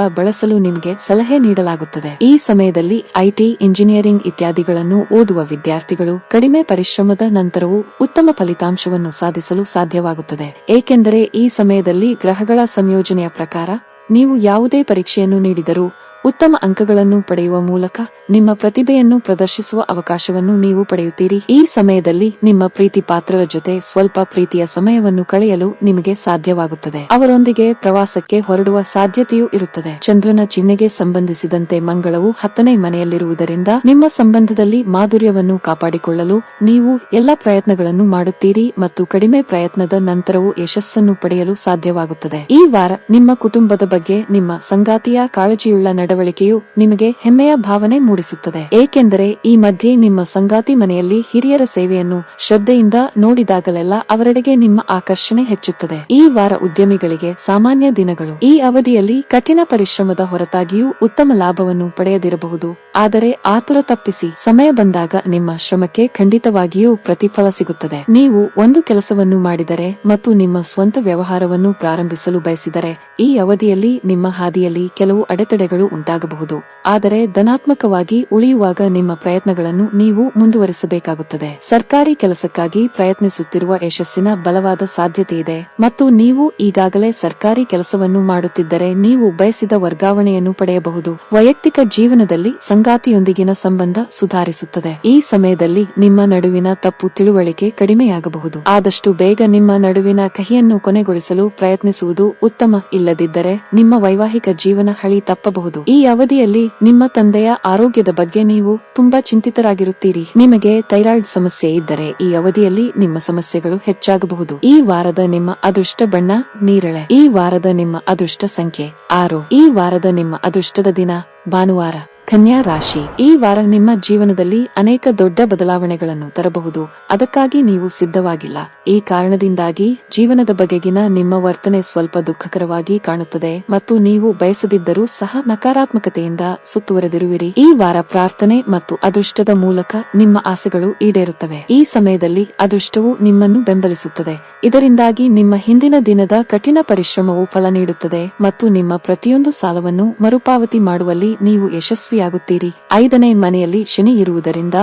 ಬಳಸಲು ನಿಮಗೆ ಸಲಹೆ ನೀಡಲಾಗುತ್ತದೆ. ಈ ಸಮಯದಲ್ಲಿ ಐಟಿ, ಇಂಜಿನಿಯರಿಂಗ್ ಇತ್ಯಾದಿಗಳನ್ನು ಓದುವ ವಿದ್ಯಾರ್ಥಿಗಳು ಕಡಿಮೆ ಪರಿಶ್ರಮದ ನಂತರವೂ ಉತ್ತಮ ಫಲಿತಾಂಶವನ್ನು ಸಾಧಿಸಲು ಸಾಧ್ಯವಾಗುತ್ತದೆ. ಏಕೆಂದರೆ ಈ ಸಮಯದಲ್ಲಿ ಗ್ರಹಗಳ ಸಂಯೋಜನೆಯ ಪ್ರಕಾರ ನೀವು ಯಾವುದೇ ಪರೀಕ್ಷೆಯನ್ನು ನೀಡಿದರೂ ಉತ್ತಮ ಅಂಕಗಳನ್ನು ಪಡೆಯುವ ಮೂಲಕ ನಿಮ್ಮ ಪ್ರತಿಭೆಯನ್ನು ಪ್ರದರ್ಶಿಸುವ ಅವಕಾಶವನ್ನು ನೀವು ಪಡೆಯುತ್ತೀರಿ. ಈ ಸಮಯದಲ್ಲಿ ನಿಮ್ಮ ಪ್ರೀತಿ ಪಾತ್ರರ ಜೊತೆ ಸ್ವಲ್ಪ ಪ್ರೀತಿಯ ಸಮಯವನ್ನು ಕಳೆಯಲು ನಿಮಗೆ ಸಾಧ್ಯವಾಗುತ್ತದೆ. ಅವರೊಂದಿಗೆ ಪ್ರವಾಸಕ್ಕೆ ಹೊರಡುವ ಸಾಧ್ಯತೆಯೂ ಇರುತ್ತದೆ. ಚಂದ್ರನ ಚಿಹ್ನೆಗೆ ಸಂಬಂಧಿಸಿದಂತೆ ಮಂಗಳವು 10ನೇ ಮನೆಯಲ್ಲಿರುವುದರಿಂದ ನಿಮ್ಮ ಸಂಬಂಧದಲ್ಲಿ ಮಾಧುರ್ಯವನ್ನು ಕಾಪಾಡಿಕೊಳ್ಳಲು ನೀವು ಎಲ್ಲ ಪ್ರಯತ್ನಗಳನ್ನು ಮಾಡುತ್ತೀರಿ ಮತ್ತು ಕಡಿಮೆ ಪ್ರಯತ್ನದ ನಂತರವೂ ಯಶಸ್ಸನ್ನು ಪಡೆಯಲು ಸಾಧ್ಯವಾಗುತ್ತದೆ. ಈ ವಾರ ನಿಮ್ಮ ಕುಟುಂಬದ ಬಗ್ಗೆ ನಿಮ್ಮ ಸಂಗಾತಿಯ ಕಾಳಜಿಯುಳ್ಳ ನಡವಳಿಕೆಯು ನಿಮಗೆ ಹೆಮ್ಮೆಯ ಭಾವನೆ ಮೂಡಿಸುತ್ತದೆ. ಏಕೆಂದರೆ ಈ ಮಧ್ಯೆ ನಿಮ್ಮ ಸಂಗಾತಿ ಮನೆಯಲ್ಲಿ ಹಿರಿಯರ ಸೇವೆಯನ್ನು ಶ್ರದ್ಧೆಯಿಂದ ನೋಡಿದಾಗಲೆಲ್ಲ ಅವರೆಡೆಗೆ ನಿಮ್ಮ ಆಕರ್ಷಣೆ ಹೆಚ್ಚುತ್ತದೆ. ಈ ವಾರ ಉದ್ಯಮಿಗಳಿಗೆ ಸಾಮಾನ್ಯ ದಿನಗಳು. ಈ ಅವಧಿಯಲ್ಲಿ ಕಠಿಣ ಪರಿಶ್ರಮದ ಹೊರತಾಗಿಯೂ ಉತ್ತಮ ಲಾಭವನ್ನು ಪಡೆಯದಿರಬಹುದು. ಆದರೆ ಆತುರ ತಪ್ಪಿಸಿ. ಸಮಯ ಬಂದಾಗ ನಿಮ್ಮ ಶ್ರಮಕ್ಕೆ ಖಂಡಿತವಾಗಿಯೂ ಪ್ರತಿಫಲ ಸಿಗುತ್ತದೆ. ನೀವು ಒಂದು ಕೆಲಸವನ್ನು ಮಾಡಿದರೆ ಮತ್ತು ನಿಮ್ಮ ಸ್ವಂತ ವ್ಯವಹಾರವನ್ನು ಪ್ರಾರಂಭಿಸಲು ಬಯಸಿದರೆ ಈ ಅವಧಿಯಲ್ಲಿ ನಿಮ್ಮ ಹಾದಿಯಲ್ಲಿ ಕೆಲವು ಅಡೆತಡೆಗಳು ಉಂಟಾಗಬಹುದು, ಆದರೆ ಧನಾತ್ಮಕವಾಗಿ ಉಳಿಯುವಾಗ ನಿಮ್ಮ ಪ್ರಯತ್ನಗಳನ್ನು ನೀವು ಮುಂದುವರಿಸಬೇಕಾಗುತ್ತದೆ. ಸರ್ಕಾರಿ ಕೆಲಸಕ್ಕಾಗಿ ಪ್ರಯತ್ನಿಸುತ್ತಿರುವ ಯಶಸ್ಸಿನ ಬಲವಾದ ಸಾಧ್ಯತೆಯಿದೆ ಮತ್ತು ನೀವು ಈಗಾಗಲೇ ಸರ್ಕಾರಿ ಕೆಲಸವನ್ನು ಮಾಡುತ್ತಿದ್ದರೆ ನೀವು ಬಯಸಿದ ವರ್ಗಾವಣೆಯನ್ನು ಪಡೆಯಬಹುದು. ವೈಯಕ್ತಿಕ ಜೀವನದಲ್ಲಿ ಸಂಗಾತಿಯೊಂದಿಗಿನ ಸಂಬಂಧ ಸುಧಾರಿಸುತ್ತದೆ. ಈ ಸಮಯದಲ್ಲಿ ನಿಮ್ಮ ನಡುವಿನ ತಪ್ಪು ತಿಳುವಳಿಕೆ ಕಡಿಮೆಯಾಗಬಹುದು. ಆದಷ್ಟು ಬೇಗ ನಿಮ್ಮ ನಡುವಿನ ಕಹಿಯನ್ನು ಕೊನೆಗೊಳಿಸಲು ಪ್ರಯತ್ನಿಸುವುದು ಉತ್ತಮ. ಇಲ್ಲದಿದ್ದರೆ ನಿಮ್ಮ ವೈವಾಹಿಕ ಜೀವನ ಹಳಿ ತಪ್ಪಬಹುದು. ಈ ಅವಧಿಯಲ್ಲಿ ನಿಮ್ಮ ತಂದೆಯ ಆರೋಗ್ಯದ ಬಗ್ಗೆ ನೀವು ತುಂಬಾ ಚಿಂತಿತರಾಗಿರುತ್ತೀರಿ. ನಿಮಗೆ ಥೈರಾಯ್ಡ್ ಸಮಸ್ಯೆ ಇದ್ದರೆ ಈ ಅವಧಿಯಲ್ಲಿ ನಿಮ್ಮ ಸಮಸ್ಯೆಗಳು ಹೆಚ್ಚಾಗಬಹುದು. ಈ ವಾರದ ನಿಮ್ಮ ಅದೃಷ್ಟ ಬಣ್ಣ ನೇರಳೆ. ಈ ವಾರದ ನಿಮ್ಮ ಅದೃಷ್ಟ ಸಂಖ್ಯೆ 6. ಈ ವಾರದ ನಿಮ್ಮ ಅದೃಷ್ಟದ ದಿನ ಭಾನುವಾರ. ಕನ್ಯಾ ರಾಶಿ, ಈ ವಾರ ನಿಮ್ಮ ಜೀವನದಲ್ಲಿ ಅನೇಕ ದೊಡ್ಡ ಬದಲಾವಣೆಗಳನ್ನು ತರಬಹುದು. ಅದಕ್ಕಾಗಿ ನೀವು ಸಿದ್ಧವಾಗಿಲ್ಲ. ಈ ಕಾರಣದಿಂದಾಗಿ ಜೀವನದ ಬಗೆಗಿನ ನಿಮ್ಮ ವರ್ತನೆ ಸ್ವಲ್ಪ ದುಃಖಕರವಾಗಿ ಕಾಣುತ್ತದೆ ಮತ್ತು ನೀವು ಬಯಸದಿದ್ದರೂ ಸಹ ನಕಾರಾತ್ಮಕತೆಯಿಂದ ಸುತ್ತುವರೆದಿರುವಿರಿ. ಈ ವಾರ ಪ್ರಾರ್ಥನೆ ಮತ್ತು ಅದೃಷ್ಟದ ಮೂಲಕ ನಿಮ್ಮ ಆಸೆಗಳು ಈಡೇರುತ್ತವೆ. ಈ ಸಮಯದಲ್ಲಿ ಅದೃಷ್ಟವು ನಿಮ್ಮನ್ನು ಬೆಂಬಲಿಸುತ್ತದೆ. ಇದರಿಂದಾಗಿ ನಿಮ್ಮ ಹಿಂದಿನ ದಿನದ ಕಠಿಣ ಪರಿಶ್ರಮವು ಫಲ ನೀಡುತ್ತದೆ ಮತ್ತು ನಿಮ್ಮ ಪ್ರತಿಯೊಂದು ಸಾಲವನ್ನು ಮರುಪಾವತಿ ಮಾಡುವಲ್ಲಿ ನೀವು ಯಶಸ್ವಿಯಾಗುತ್ತೀರಿ. 5ನೇ ಮನೆಯಲ್ಲಿ ಶನಿ ಇರುವುದರಿಂದ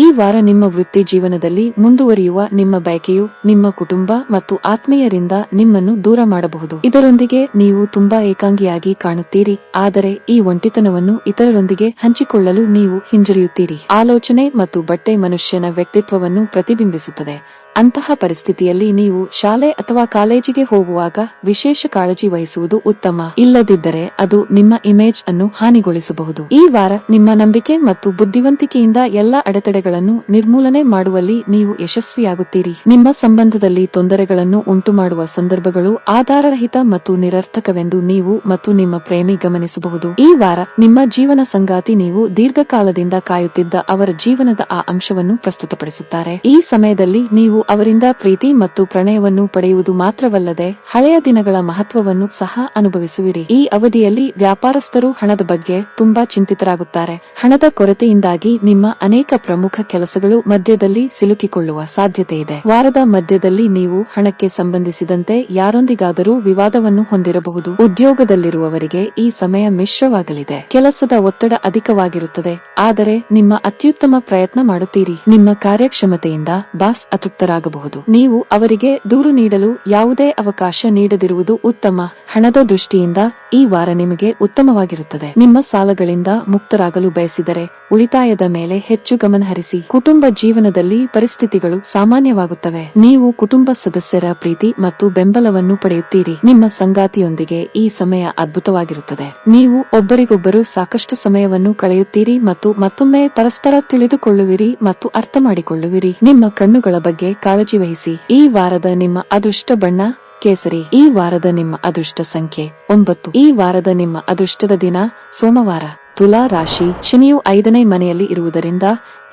ಈ ವಾರ ನಿಮ್ಮ ವೃತ್ತಿ ಜೀವನದಲ್ಲಿ ಮುಂದುವರಿಯುವ ನಿಮ್ಮ ಬಯಕೆಯು ನಿಮ್ಮ ಕುಟುಂಬ ಮತ್ತು ಆತ್ಮೀಯರಿಂದ ನಿಮ್ಮನ್ನು ದೂರ ಮಾಡಬಹುದು. ಇದರೊಂದಿಗೆ ನೀವು ತುಂಬಾ ಏಕಾಂಗಿಯಾಗಿ ಕಾಣುತ್ತೀರಿ, ಆದರೆ ಈ ಒಂಟಿತನವನ್ನು ಇತರರೊಂದಿಗೆ ಹಂಚಿಕೊಳ್ಳಲು ನೀವು ಹಿಂಜರಿಯುತ್ತೀರಿ. ಆಲೋಚನೆ ಮತ್ತು ಬಟ್ಟೆ ಮನುಷ್ಯನ ವ್ಯಕ್ತಿತ್ವವನ್ನು ಪ್ರತಿಬಿಂಬಿಸುತ್ತದೆ. ಅಂತಹ ಪರಿಸ್ಥಿತಿಯಲ್ಲಿ ನೀವು ಶಾಲೆ ಅಥವಾ ಕಾಲೇಜಿಗೆ ಹೋಗುವಾಗ ವಿಶೇಷ ಕಾಳಜಿ ವಹಿಸುವುದು ಉತ್ತಮ. ಇಲ್ಲದಿದ್ದರೆ ಅದು ನಿಮ್ಮ ಇಮೇಜ್ ಅನ್ನು ಹಾನಿಗೊಳಿಸಬಹುದು. ಈ ವಾರ ನಿಮ್ಮ ನಂಬಿಕೆ ಮತ್ತು ಬುದ್ಧಿವಂತಿಕೆಯಿಂದ ಎಲ್ಲ ಅಡೆತಡೆಗಳನ್ನು ನಿರ್ಮೂಲನೆ ಮಾಡುವಲ್ಲಿ ನೀವು ಯಶಸ್ವಿಯಾಗುತ್ತೀರಿ. ನಿಮ್ಮ ಸಂಬಂಧದಲ್ಲಿ ತೊಂದರೆಗಳನ್ನು ಉಂಟುಮಾಡುವ ಸಂದರ್ಭಗಳು ಆಧಾರರಹಿತ ಮತ್ತು ನಿರರ್ಥಕವೆಂದು ನೀವು ಮತ್ತು ನಿಮ್ಮ ಪ್ರೇಮಿ ಗಮನಿಸಬಹುದು. ಈ ವಾರ ನಿಮ್ಮ ಜೀವನ ಸಂಗಾತಿ ನೀವು ದೀರ್ಘಕಾಲದಿಂದ ಕಾಯುತ್ತಿದ್ದ ಅವರ ಜೀವನದ ಆ ಅಂಶವನ್ನು ಪ್ರಸ್ತುತಪಡಿಸುತ್ತಾರೆ. ಈ ಸಮಯದಲ್ಲಿ ನೀವು ಅವರಿಂದ ಪ್ರೀತಿ ಮತ್ತು ಪ್ರಣಯವನ್ನು ಪಡೆಯುವುದು ಮಾತ್ರವಲ್ಲದೆ ಹಳೆಯ ದಿನಗಳ ಮಹತ್ವವನ್ನು ಸಹ ಅನುಭವಿಸುವಿರಿ. ಈ ಅವಧಿಯಲ್ಲಿ ವ್ಯಾಪಾರಸ್ಥರು ಹಣದ ಬಗ್ಗೆ ತುಂಬಾ ಚಿಂತಿತರಾಗುತ್ತಾರೆ. ಹಣದ ಕೊರತೆಯಿಂದಾಗಿ ನಿಮ್ಮ ಅನೇಕ ಪ್ರಮುಖ ಕೆಲಸಗಳು ಮಧ್ಯದಲ್ಲಿ ಸಿಲುಕಿಕೊಳ್ಳುವ ಸಾಧ್ಯತೆಯಿದೆ. ವಾರದ ಮಧ್ಯದಲ್ಲಿ ನೀವು ಹಣಕ್ಕೆ ಸಂಬಂಧಿಸಿದಂತೆ ಯಾರೊಂದಿಗಾದರೂ ವಿವಾದವನ್ನು ಹೊಂದಿರಬಹುದು. ಉದ್ಯೋಗದಲ್ಲಿರುವವರಿಗೆ ಈ ಸಮಯ ಮಿಶ್ರವಾಗಲಿದೆ. ಕೆಲಸದ ಒತ್ತಡ ಅಧಿಕವಾಗಿರುತ್ತದೆ, ಆದರೆ ನಿಮ್ಮ ಅತ್ಯುತ್ತಮ ಪ್ರಯತ್ನ ಮಾಡುತ್ತೀರಿ. ನಿಮ್ಮ ಕಾರ್ಯಕ್ಷಮತೆಯಿಂದ ಬಾಸ್ ಅತೃಪ್ತರಾಗಬಹುದು. ನೀವು ಅವರಿಗೆ ದೂರು ನೀಡಲು ಯಾವುದೇ ಅವಕಾಶ ನೀಡದಿರುವುದು ಉತ್ತಮ. ಹಣದ ದೃಷ್ಟಿಯಿಂದ ಈ ವಾರ ನಿಮಗೆ ಉತ್ತಮವಾಗಿರುತ್ತದೆ. ನಿಮ್ಮ ಸಾಲಗಳಿಂದ ಮುಕ್ತರಾಗಲು ಬಯಸಿದರೆ ಉಳಿತಾಯದ ಮೇಲೆ ಹೆಚ್ಚು ಗಮನ ಹರಿಸಿ. ಕುಟುಂಬ ಜೀವನದಲ್ಲಿ ಪರಿಸ್ಥಿತಿಗಳು ಸಾಮಾನ್ಯವಾಗುತ್ತವೆ. ನೀವು ಕುಟುಂಬ ಸದಸ್ಯರ ಪ್ರೀತಿ ಮತ್ತು ಬೆಂಬಲವನ್ನು ಪಡೆಯುತ್ತೀರಿ. ನಿಮ್ಮ ಸಂಗಾತಿಯೊಂದಿಗೆ ಈ ಸಮಯ ಅದ್ಭುತವಾಗಿರುತ್ತದೆ. ನೀವು ಒಬ್ಬರಿಗೊಬ್ಬರು ಸಾಕಷ್ಟು ಸಮಯವನ್ನು ಕಳೆಯುತ್ತೀರಿ ಮತ್ತು ಮತ್ತೊಮ್ಮೆ ಪರಸ್ಪರ ತಿಳಿದುಕೊಳ್ಳುವಿರಿ ಮತ್ತು ಅರ್ಥ ಮಾಡಿಕೊಳ್ಳುವಿರಿ. ನಿಮ್ಮ ಕಣ್ಣುಗಳ ಬಗ್ಗೆ ಕಾಳಜಿ ವಹಿಸಿ. ಈ ವಾರದ ನಿಮ್ಮ ಅದೃಷ್ಟ ಬಣ್ಣ ಕೇಸರಿ. ಈ ವಾರದ ನಿಮ್ಮ ಅದೃಷ್ಟ ಸಂಖ್ಯೆ 9. ಈ ವಾರದ ನಿಮ್ಮ ಅದೃಷ್ಟದ ದಿನ ಸೋಮವಾರ. ತುಲಾ ರಾಶಿ, ಶನಿಯು 5ನೇ ಮನೆಯಲ್ಲಿ ಇರುವುದರಿಂದ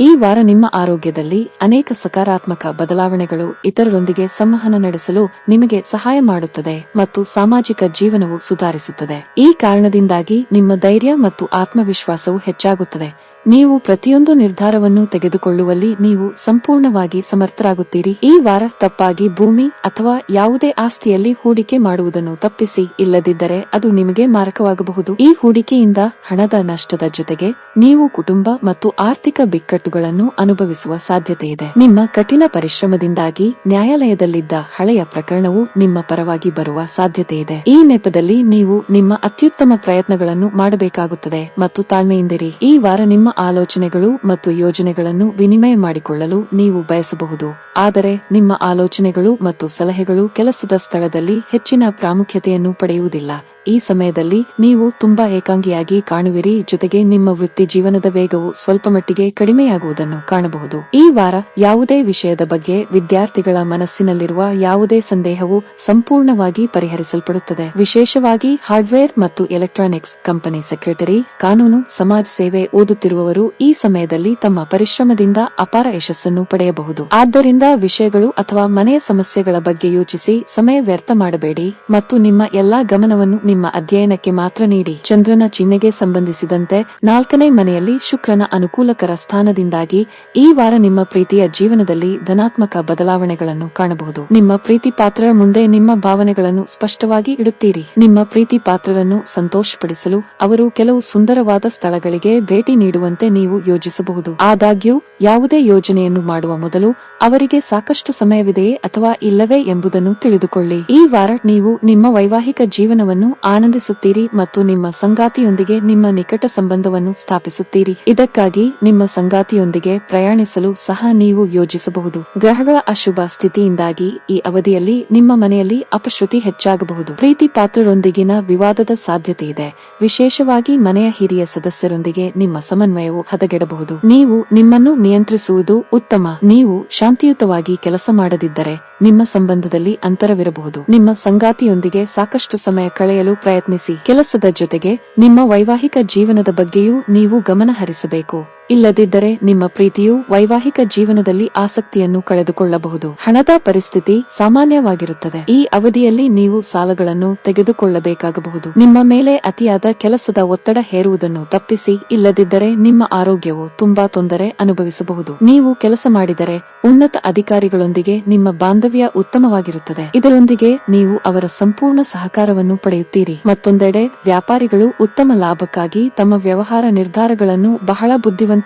ಈ ವಾರ ನಿಮ್ಮ ಆರೋಗ್ಯದಲ್ಲಿ ಅನೇಕ ಸಕಾರಾತ್ಮಕ ಬದಲಾವಣೆಗಳು ಇತರರೊಂದಿಗೆ ಸಂವಹನ ನಡೆಸಲು ನಿಮಗೆ ಸಹಾಯ ಮಾಡುತ್ತದೆ ಮತ್ತು ಸಾಮಾಜಿಕ ಜೀವನವು ಸುಧಾರಿಸುತ್ತದೆ. ಈ ಕಾರಣದಿಂದಾಗಿ ನಿಮ್ಮ ಧೈರ್ಯ ಮತ್ತು ಆತ್ಮವಿಶ್ವಾಸವು ಹೆಚ್ಚಾಗುತ್ತದೆ. ನೀವು ಪ್ರತಿಯೊಂದು ನಿರ್ಧಾರವನ್ನು ತೆಗೆದುಕೊಳ್ಳುವಲ್ಲಿ ನೀವು ಸಂಪೂರ್ಣವಾಗಿ ಸಮರ್ಥರಾಗುತ್ತೀರಿ. ಈ ವಾರ ತಪ್ಪಾಗಿ ಭೂಮಿ ಅಥವಾ ಯಾವುದೇ ಆಸ್ತಿಯಲ್ಲಿ ಹೂಡಿಕೆ ಮಾಡುವುದನ್ನು ತಪ್ಪಿಸಿ. ಇಲ್ಲದಿದ್ದರೆ ಅದು ನಿಮಗೆ ಮಾರಕವಾಗಬಹುದು. ಈ ಹೂಡಿಕೆಯಿಂದ ಹಣದ ನಷ್ಟದ ಜೊತೆಗೆ ನೀವು ಕುಟುಂಬ ಮತ್ತು ಆರ್ಥಿಕ ಬಿಕ್ಕಟ್ಟುಗಳನ್ನು ಅನುಭವಿಸುವ ಸಾಧ್ಯತೆಯಿದೆ. ನಿಮ್ಮ ಕಠಿಣ ಪರಿಶ್ರಮದಿಂದಾಗಿ ನ್ಯಾಯಾಲಯದಲ್ಲಿದ್ದ ಹಳೆಯ ಪ್ರಕರಣವು ನಿಮ್ಮ ಪರವಾಗಿ ಬರುವ ಸಾಧ್ಯತೆಯಿದೆ. ಈ ನೆಪದಲ್ಲಿ ನೀವು ನಿಮ್ಮ ಅತ್ಯುತ್ತಮ ಪ್ರಯತ್ನಗಳನ್ನು ಮಾಡಬೇಕಾಗುತ್ತದೆ ಮತ್ತು ತಾಳ್ಮೆಯಿಂದಿರಿ. ಈ ವಾರ ನಿಮ್ಮ ಆಲೋಚನೆಗಳು ಮತ್ತು ಯೋಜನೆಗಳನ್ನು ವಿನಿಮಯ ಮಾಡಿಕೊಳ್ಳಲು ನೀವು ಬಯಸಬಹುದು, ಆದರೆ ನಿಮ್ಮ ಆಲೋಚನೆಗಳು ಮತ್ತು ಸಲಹೆಗಳು ಕೆಲಸದ ಸ್ಥಳದಲ್ಲಿ ಹೆಚ್ಚಿನ ಪ್ರಾಮುಖ್ಯತೆಯನ್ನು ಪಡೆಯುವುದಿಲ್ಲ. ಈ ಸಮಯದಲ್ಲಿ ನೀವು ತುಂಬಾ ಏಕಾಂಗಿಯಾಗಿ ಕಾಣುವಿರಿ, ಜೊತೆಗೆ ನಿಮ್ಮ ವೃತ್ತಿ ಜೀವನದ ವೇಗವು ಸ್ವಲ್ಪಮಟ್ಟಿಗೆ ಕಡಿಮೆಯಾಗುವುದನ್ನು ಕಾಣಬಹುದು. ಈ ವಾರ ಯಾವುದೇ ವಿಷಯದ ಬಗ್ಗೆ ವಿದ್ಯಾರ್ಥಿಗಳ ಮನಸ್ಸಿನಲ್ಲಿರುವ ಯಾವುದೇ ಸಂದೇಹವು ಸಂಪೂರ್ಣವಾಗಿ ಪರಿಹರಿಸಲ್ಪಡುತ್ತದೆ. ವಿಶೇಷವಾಗಿ ಹಾರ್ಡ್ವೇರ್ ಮತ್ತು ಎಲೆಕ್ಟ್ರಾನಿಕ್ಸ್ ಕಂಪನಿ ಸೆಕ್ರೆಟರಿ, ಕಾನೂನು, ಸಮಾಜ ಸೇವೆ ಓದುತ್ತಿರುವವರು ಈ ಸಮಯದಲ್ಲಿ ತಮ್ಮ ಪರಿಶ್ರಮದಿಂದ ಅಪಾರ ಯಶಸ್ಸನ್ನು ಪಡೆಯಬಹುದು. ಆದ್ದರಿಂದ ವಿಷಯಗಳು ಅಥವಾ ಮನೆಯ ಸಮಸ್ಯೆಗಳ ಬಗ್ಗೆ ಯೋಚಿಸಿ ಸಮಯ ವ್ಯರ್ಥ ಮಾಡಬೇಡಿ ಮತ್ತು ನಿಮ್ಮ ಎಲ್ಲಾ ಗಮನವನ್ನು ನಿಮ್ಮ ಅಧ್ಯಯನಕ್ಕೆ ಮಾತ್ರ ನೀಡಿ. ಚಂದ್ರನ ಚಿಹ್ನೆಗೆ ಸಂಬಂಧಿಸಿದಂತೆ 4ನೇ ಮನೆಯಲ್ಲಿ ಶುಕ್ರನ ಅನುಕೂಲಕರ ಸ್ಥಾನದಿಂದಾಗಿ ಈ ವಾರ ನಿಮ್ಮ ಪ್ರೀತಿಯ ಜೀವನದಲ್ಲಿ ಧನಾತ್ಮಕ ಬದಲಾವಣೆಗಳನ್ನು ಕಾಣಬಹುದು. ನಿಮ್ಮ ಪ್ರೀತಿ ಪಾತ್ರರ ಮುಂದೆ ನಿಮ್ಮ ಭಾವನೆಗಳನ್ನು ಸ್ಪಷ್ಟವಾಗಿ ಇಡುತ್ತೀರಿ. ನಿಮ್ಮ ಪ್ರೀತಿ ಪಾತ್ರರನ್ನು ಸಂತೋಷಪಡಿಸಲು ಅವರು ಕೆಲವು ಸುಂದರವಾದ ಸ್ಥಳಗಳಿಗೆ ಭೇಟಿ ನೀಡುವಂತೆ ನೀವು ಯೋಜಿಸಬಹುದು. ಆದಾಗ್ಯೂ ಯಾವುದೇ ಯೋಜನೆಯನ್ನು ಮಾಡುವ ಮೊದಲು ಅವರಿಗೆ ಸಾಕಷ್ಟು ಸಮಯವಿದೆಯೇ ಅಥವಾ ಇಲ್ಲವೇ ಎಂಬುದನ್ನು ತಿಳಿದುಕೊಳ್ಳಿ. ಈ ವಾರ ನೀವು ನಿಮ್ಮ ವೈವಾಹಿಕ ಜೀವನವನ್ನು ಆನಂದಿಸುತ್ತೀರಿ ಮತ್ತು ನಿಮ್ಮ ಸಂಗಾತಿಯೊಂದಿಗೆ ನಿಮ್ಮ ನಿಕಟ ಸಂಬಂಧವನ್ನು ಸ್ಥಾಪಿಸುತ್ತೀರಿ. ಇದಕ್ಕಾಗಿ ನಿಮ್ಮ ಸಂಗಾತಿಯೊಂದಿಗೆ ಪ್ರಯಾಣಿಸಲು ಸಹ ನೀವು ಯೋಜಿಸಬಹುದು. ಗ್ರಹಗಳ ಅಶುಭ ಸ್ಥಿತಿಯಿಂದಾಗಿ ಈ ಅವಧಿಯಲ್ಲಿ ನಿಮ್ಮ ಮನೆಯಲ್ಲಿ ಅಪಶ್ರುತಿ ಹೆಚ್ಚಾಗಬಹುದು. ಪ್ರೀತಿ ಪಾತ್ರರೊಂದಿಗಿನ ವಿವಾದದ ಸಾಧ್ಯತೆ ಇದೆ. ವಿಶೇಷವಾಗಿ ಮನೆಯ ಹಿರಿಯ ಸದಸ್ಯರೊಂದಿಗೆ ನಿಮ್ಮ ಸಮನ್ವಯವು ಹದಗೆಡಬಹುದು. ನೀವು ನಿಮ್ಮನ್ನು ನಿಯಂತ್ರಿಸುವುದು ಉತ್ತಮ. ನೀವು ಶಾಂತಿಯುತವಾಗಿ ಕೆಲಸ ಮಾಡದಿದ್ದರೆ ನಿಮ್ಮ ಸಂಬಂಧದಲ್ಲಿ ಅಂತರವಿರಬಹುದು. ನಿಮ್ಮ ಸಂಗಾತಿಯೊಂದಿಗೆ ಸಾಕಷ್ಟು ಸಮಯ ಕಳೆಯಲು ಪ್ರಯತ್ನಿಸಿ. ಕೆಲಸದ ಜೊತೆಗೆ ನಿಮ್ಮ ವೈವಾಹಿಕ ಜೀವನದ ಬಗ್ಗೆಯೂ ನೀವು ಗಮನ ಹರಿಸಬೇಕು. ಇಲ್ಲದಿದ್ದರೆ ನಿಮ್ಮ ಪ್ರೀತಿಯು ವೈವಾಹಿಕ ಜೀವನದಲ್ಲಿ ಆಸಕ್ತಿಯನ್ನು ಕಳೆದುಕೊಳ್ಳಬಹುದು. ಹಣದ ಪರಿಸ್ಥಿತಿ ಸಾಮಾನ್ಯವಾಗಿರುತ್ತದೆ. ಈ ಅವಧಿಯಲ್ಲಿ ನೀವು ಸಾಲಗಳನ್ನು ತೆಗೆದುಕೊಳ್ಳಬೇಕಾಗಬಹುದು. ನಿಮ್ಮ ಮೇಲೆ ಅತಿಯಾದ ಕೆಲಸದ ಒತ್ತಡ ಹೇರುವುದನ್ನು ತಪ್ಪಿಸಿ. ಇಲ್ಲದಿದ್ದರೆ ನಿಮ್ಮ ಆರೋಗ್ಯವು ತುಂಬಾ ತೊಂದರೆ ಅನುಭವಿಸಬಹುದು. ನೀವು ಕೆಲಸ ಮಾಡಿದರೆ ಉನ್ನತ ಅಧಿಕಾರಿಗಳೊಂದಿಗೆ ನಿಮ್ಮ ಬಾಂಧವ್ಯ ಉತ್ತಮವಾಗಿರುತ್ತದೆ. ಇದರೊಂದಿಗೆ ನೀವು ಅವರ ಸಂಪೂರ್ಣ ಸಹಕಾರವನ್ನು ಪಡೆಯುತ್ತೀರಿ. ಮತ್ತೊಂದೆಡೆ ವ್ಯಾಪಾರಿಗಳು ಉತ್ತಮ ಲಾಭಕ್ಕಾಗಿ ತಮ್ಮ ವ್ಯವಹಾರ ನಿರ್ಧಾರಗಳನ್ನು ಬಹಳ ಬುದ್ಧಿವಂತಿಕೆಯಿಂದ